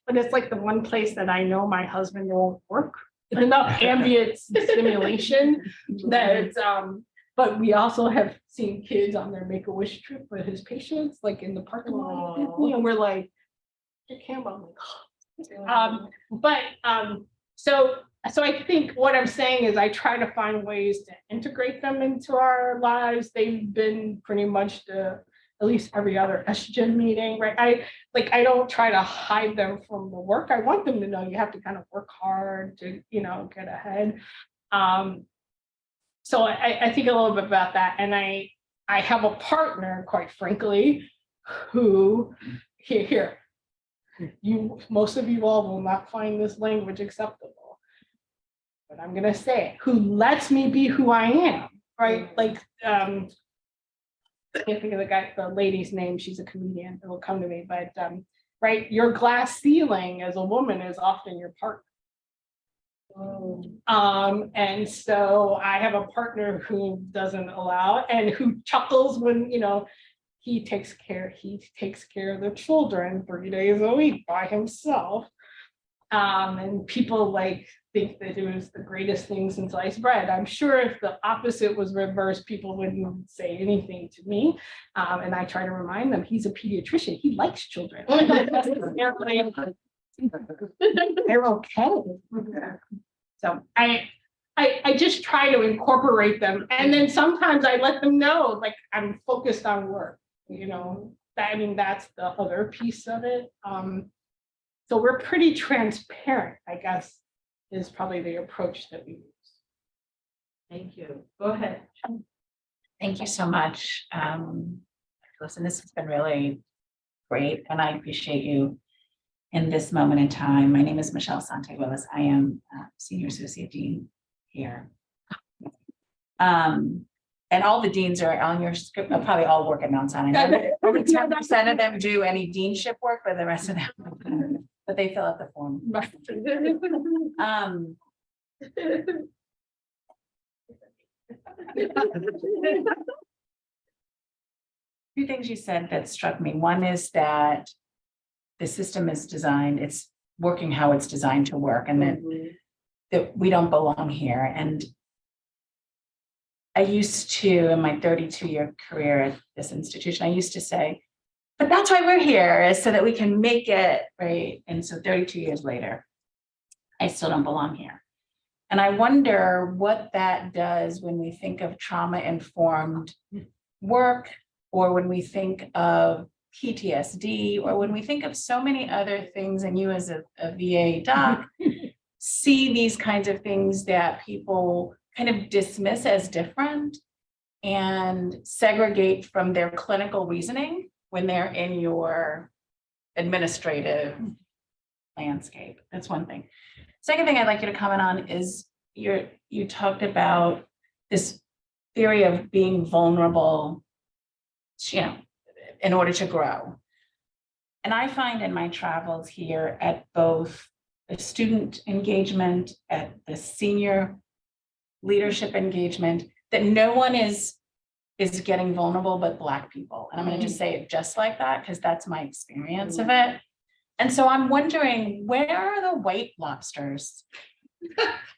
but it's like the one place that I know my husband won't work. Enough ambient stimulation that it's but we also have seen kids on their Make-A-Wish trip with his patients, like in the parking lot, and we're like, Campbell. So I think what I'm saying is I try to find ways to integrate them into our lives. They've been pretty much at least every other estrogen meeting, right? I don't try to hide them from the work. I want them to know you have to kind of work hard to, you know, get ahead. So I think a little bit about that. And I have a partner, quite frankly, who most of you all will not find this language acceptable, but I'm gonna say it, who lets me be who I am, right? Like I can't think of the lady's name, she's a comedian, it will come to me, but right, your glass ceiling as a woman is often your partner. And so I have a partner who doesn't allow and who chuckles when, you know, he takes care of the children 3 days a week by himself. And people like think that it was the greatest thing since sliced bread. I'm sure if the opposite was reversed, people wouldn't say anything to me. And I try to remind them he's a pediatrician. He likes children. They're okay. So I just try to incorporate them. And then sometimes I let them know, like, I'm focused on work, you know, I mean, that's the other piece of it. So we're pretty transparent, I guess, is probably the approach that we use. Thank you. Go ahead. Thank you so much. Listen, this has been really great, and I appreciate you in this moment in time. My name is Michelle Santé-Willis. I am Senior Associate Dean here. And all the deans are on your script, they'll probably all work at Mount Sinai. Only 10% of them do any deanship work, but the rest of them, but they fill out the form. Um, Two things you said that struck me. One is that the system is designed, it's working how it's designed to work, and that we don't belong here. And I used to, in my 32-year career at this institution, I used to say, but that's why we're here, is so that we can make it, right? And so 32 years later, I still don't belong here. And I wonder what that does when we think of trauma-informed work, or when we think of PTSD, or when we think of so many other things, and you as a VA doc see these kinds of things that people kind of dismiss as different and segregate from their clinical reasoning when they're in your administrative landscape. That's one thing. Second thing I'd like you to comment on is you talked about this theory of being vulnerable, in order to grow. And I find in my travels here at both the student engagement, at the senior leadership engagement, that no one is getting vulnerable but Black people. And I'm going to just say it just like that, because that's my experience of it. And so I'm wondering, where are the white lobsters?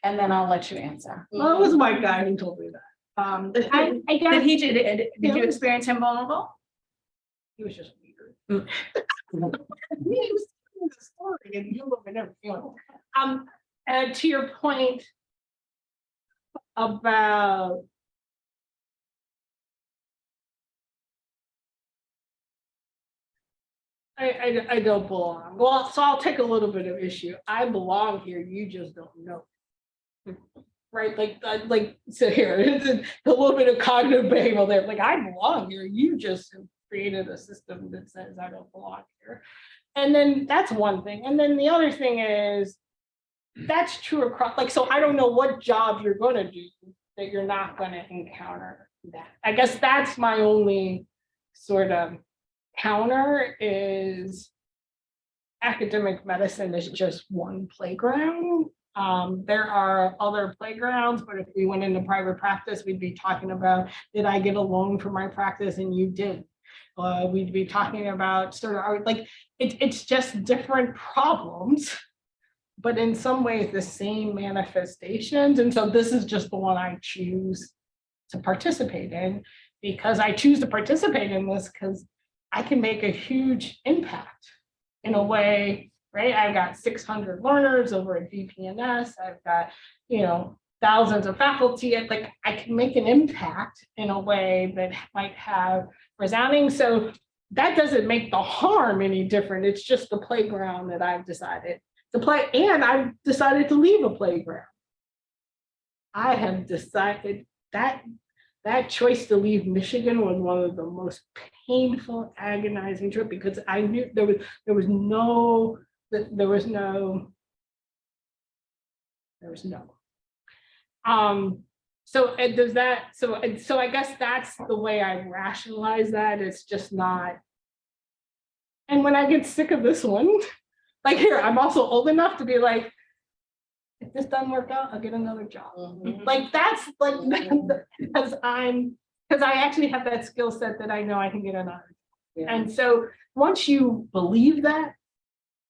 And then I'll let you answer. Well, it was my guy who told me that. I guess Did you experience him vulnerable? he was just weird. He was telling the story and you would never feel it. And to your point about I don't belong. Well, so I'll take a little bit of issue. I belong here, you just don't know. Right, like so here, it's a little bit of cognitive behavioral there. Like, I belong here, you just created a system that says I don't belong here. And then that's one thing. And then the other thing is, that's true across, like, so I don't know what job you're gonna do that you're not gonna encounter that. I guess that's my only sort of counter is academic medicine is just one playground. There are other playgrounds, but if we went into private practice, we'd be talking about, did I get a loan for my practice and you did? We'd be talking about sort of like, it's just different problems, but in some ways the same manifestations. And so this is just the one I choose to participate in, because I choose to participate in this because I can make a huge impact in a way. Right, I've got 600 learners over at VPNS. I've got, thousands of faculty. Like, I can make an impact in a way that might have resounding. So that doesn't make the harm any different. It's just the playground that I've decided to play, and I've decided to leave a playground. I have decided that choice to leave Michigan was one of the most painful, agonizing trip, because I knew there was no. So does that, so I guess that's the way I rationalize that. It's just not. And when I get sick of this one, like here, I'm also old enough to be like, if this doesn't work out, I'll get another job. Like, that's like, because I actually have that skill set that I know I can get another job. Yeah. And so once you believe that,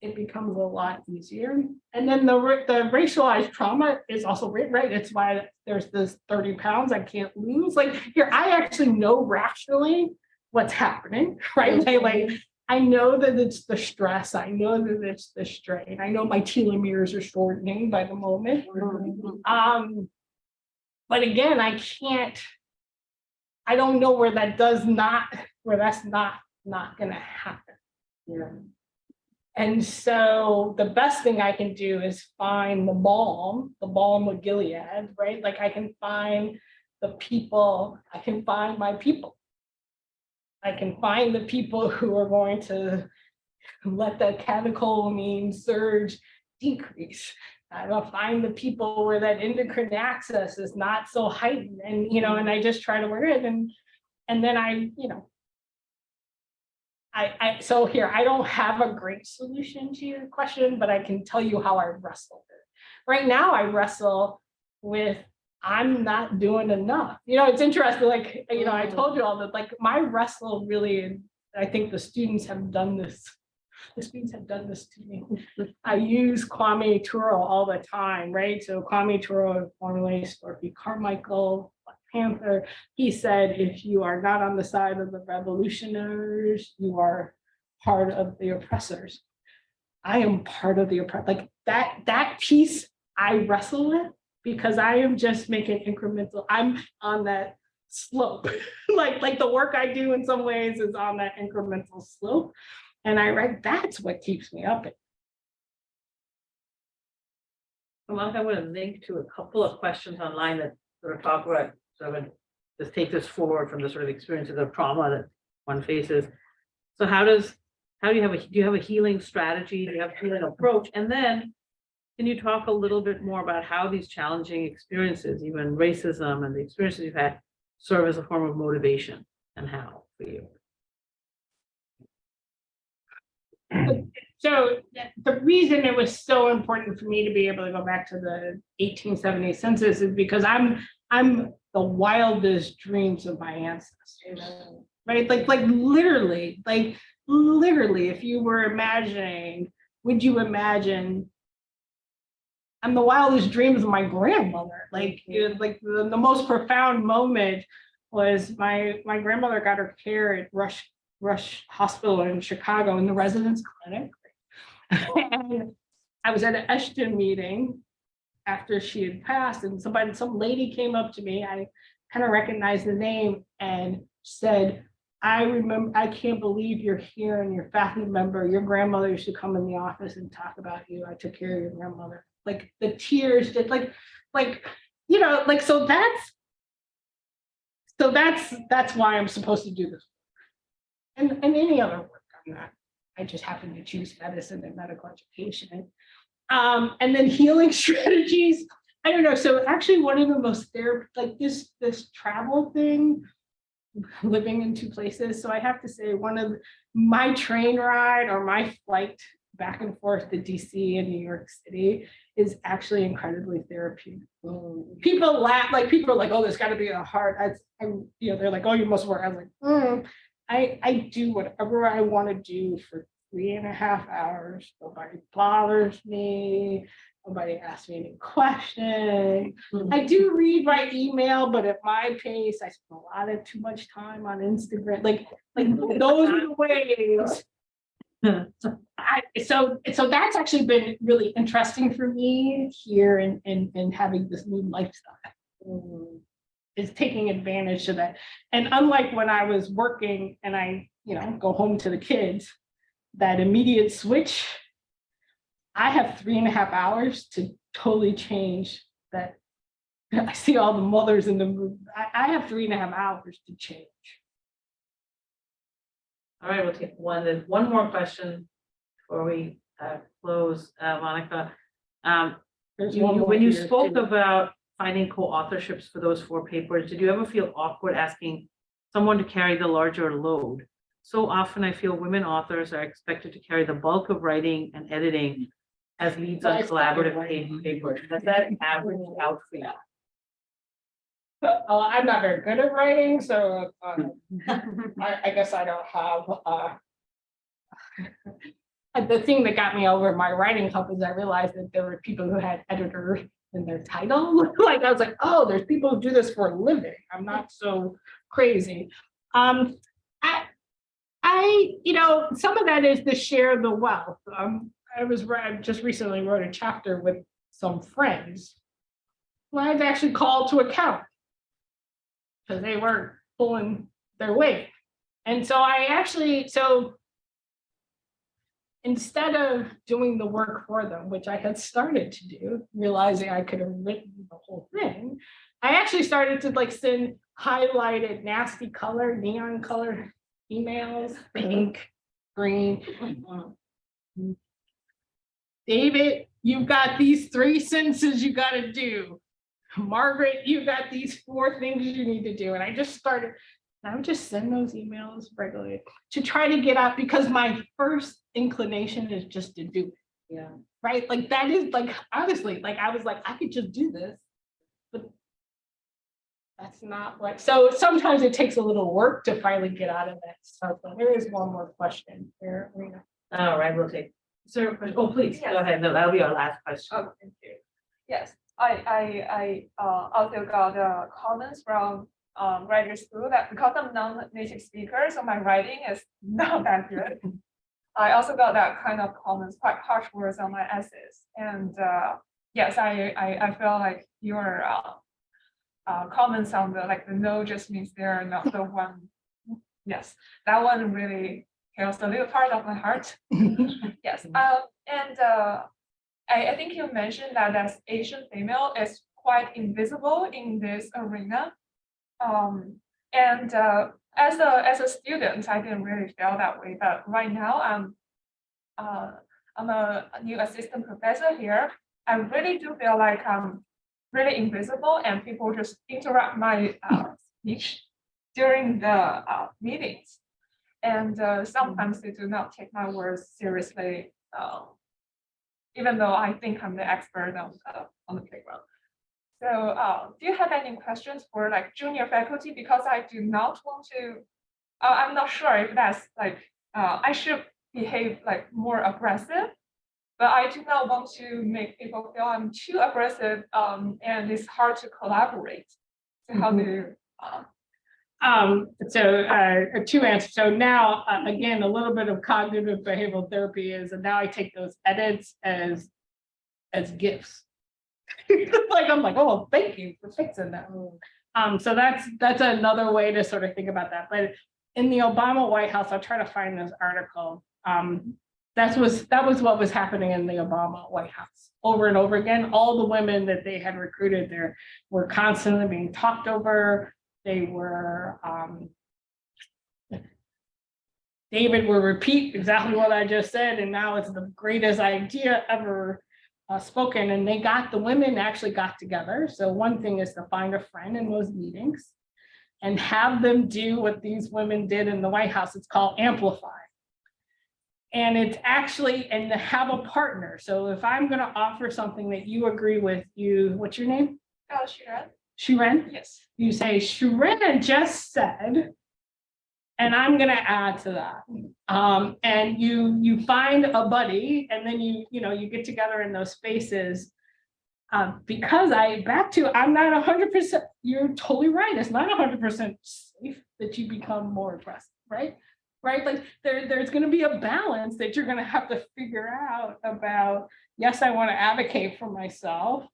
it becomes a lot easier. And then the racialized trauma is also right. It's why there's this 30 pounds I can't lose. Like, here, I actually know rationally what's happening, right? Like I know that it's the stress. I know that it's the strain. I know my telomeres are shortening by the moment. But again, I don't know where that's not going to happen. Yeah. And so the best thing I can do is find the balm of Gilead, right? Like, I can find the people, I can find my people. I can find the people who are going to let that catecholamine surge decrease. I will find the people where that endocrine axis is not so heightened, and and I just try to work it, and then so here, I don't have a great solution to your question, but I can tell you how I wrestle with it. Right now, I wrestle with I'm not doing enough. It's interesting, like, I told you all that, like, my wrestle really, and I think the students have done this. The students have done this to me. I use Kwame Turo all the time, right? So Kwame Turo formulates Dorothy Carmichael, Black Panther. He said, if you are not on the side of the revolutionaries, you are part of the oppressors. I am part of the oppressor. Like that piece I wrestle with, because I am just making incremental. I'm on that slope. like the work I do in some ways is on that incremental slope. And that's what keeps me up. Monica, I'm going to link to a couple of questions online that sort of talk about, sort of just take this forward from the sort of experiences of trauma that one faces. So do you have a healing strategy? Do you have a healing approach? And then can you talk a little bit more about how these challenging experiences, even racism and the experiences you've had, serve as a form of motivation, and how for you? So the reason it was so important for me to be able to go back to the 1870 census is because I'm the wildest dreams of my ancestors, right? Like literally, if you were imagining, would you imagine? I'm the wildest dreams of my grandmother. Like the most profound moment was my grandmother got her care at Rush Hospital in Chicago in the residence clinic. And I was at an Eshton meeting after she had passed, and some lady came up to me. I kind of recognized the name and said, I can't believe you're here and you're a faculty member. Your grandmother used to come in the office and talk about you. I took care of your grandmother. Like the tears did, so that's why I'm supposed to do this. And any other work I'm not. I just happen to choose medicine and medical education. And then healing strategies. I don't know. So actually one of the most this travel thing, living in two places. So I have to say one of my train ride or my flight back and forth to DC and New York City is actually incredibly therapeutic. People laugh, people are like, oh, there's gotta be a heart. They're like, oh, you must work. I was like, I do whatever I want to do for 3.5 hours. Nobody bothers me. Nobody asks me any questions. I do read my email, but at my pace, I spend a lot of too much time on Instagram. Like those are the ways. So that's actually been really interesting for me here in having this new lifestyle. Is taking advantage of that. And unlike when I was working and I, go home to the kids, that immediate switch, I have 3.5 hours to totally change that. I see all the mothers in the room. I have 3.5 hours to change. All right, we'll take one more question before we close, Monica. When you spoke about finding co-authorships for those 4 papers, did you ever feel awkward asking someone to carry the larger load? So often I feel women authors are expected to carry the bulk of writing and editing as leads on collaborative papers. Does that average out for you? I'm not very good at writing, so I guess I don't have. The thing that got me over my writing club is I realized that there were people who had editor in their title. I was like, oh, there's people who do this for a living. I'm not so crazy. I some of that is to share the wealth. I just recently wrote a chapter with some friends who I had to actually call to account because they weren't pulling their weight. And so instead of doing the work for them, which I had started to do, realizing I could have written the whole thing, I actually started to send highlighted nasty color, neon color emails, pink, green. David, you've got these 3 sentences you gotta do. Margaret, you've got these 4 things you need to do. And I would just send those emails regularly to try to get out, because my first inclination is just to do it. Yeah. Right? Like that is like, honestly, like I was like, I could just do this, but that's not what, so sometimes it takes a little work to finally get out of that stuff. But there is one more question here, Rena. All right, we'll take, sir, oh, please, go ahead. No, that'll be our last question. Oh, thank you. Yes, I also got comments from graduate school that because I'm non-native speaker, so my writing is not that good. I also got that kind of comments, quite harsh words on my essays. And yes, I feel like your comments on the no just means they're not the one. Yes, that one really kills a little part of my heart. Yes, and I think you mentioned that as Asian female is quite invisible in this arena. And as a student, I didn't really feel that way. But right now, I'm a new assistant professor here. I really do feel like I'm really invisible, and people just interrupt my speech during the meetings. And sometimes they do not take my words seriously, even though I think I'm the expert on the playground. So do you have any questions for like junior faculty? Because I do not want to, I'm not sure if that's like, I should behave like more aggressive, but I do not want to make people feel I'm too aggressive, and it's hard to collaborate. So how do you, So 2 answers. So now, again, a little bit of cognitive behavioral therapy is, and now I take those edits as gifts. Like, I'm like, oh, thank you for fixing that. So that's another way to sort of think about that. But in the Obama White House, I'll try to find this article. That was what was happening in the Obama White House over and over again. All the women that they had recruited there were constantly being talked over. They were, David will repeat exactly what I just said, and now it's the greatest idea ever spoken. And the women actually got together. So one thing is to find a friend in those meetings and have them do what these women did in the White House. It's called amplify. And it's actually, and to have a partner. So if I'm going to offer something that you agree with, what's your name? Shiren? Shiren? Yes. You say, Shiren just said, and I'm going to add to that. And you find a buddy, and then you get together in those spaces. Because I'm not 100%, you're totally right. It's not 100% safe that you become more aggressive, right? Right? Like there's going to be a balance that you're going to have to figure out about, yes, I want to advocate for myself.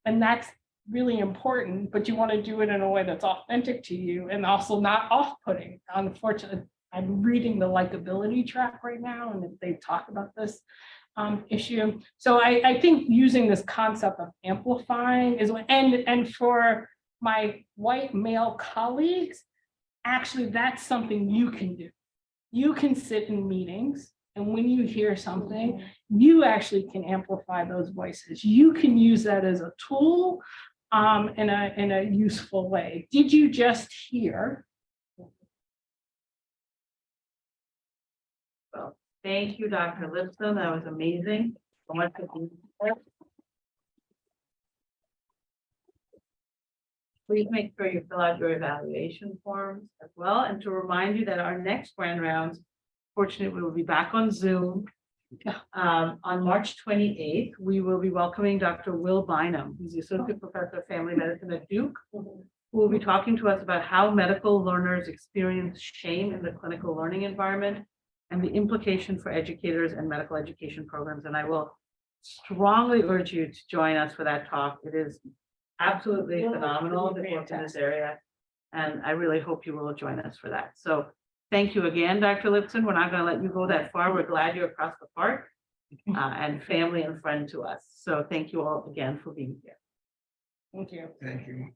And that's really important, but you want to do it in a way that's authentic to you and also not off-putting. Unfortunately, I'm reading the likability track right now, and they talk about this issue. So I think using this concept of amplifying is what, and for my white male colleagues, actually that's something you can do. You can sit in meetings, and when you hear something, you actually can amplify those voices. You can use that as a tool in a useful way. Did you just hear? Well, thank you, Dr. Lypson. That was amazing. So much to do. Please make sure you fill out your evaluation forms as well. And to remind you that our next Grand Rounds, fortunately, we will be back on Zoom. On March 28th, we will be welcoming Dr. Will Bynum, who's the Associate Professor of Family Medicine at Duke, who will be talking to us about how medical learners experience shame in the clinical learning environment and the implication for educators and medical education programs. And I will strongly urge you to join us for that talk. It is absolutely phenomenal to work in this area. And I really hope you will join us for that. So thank you again, Dr. Lypson. We're not going to let you go that far. We're glad you're across the park and family and friend to us. So thank you all again for being here. Thank you. Thank you.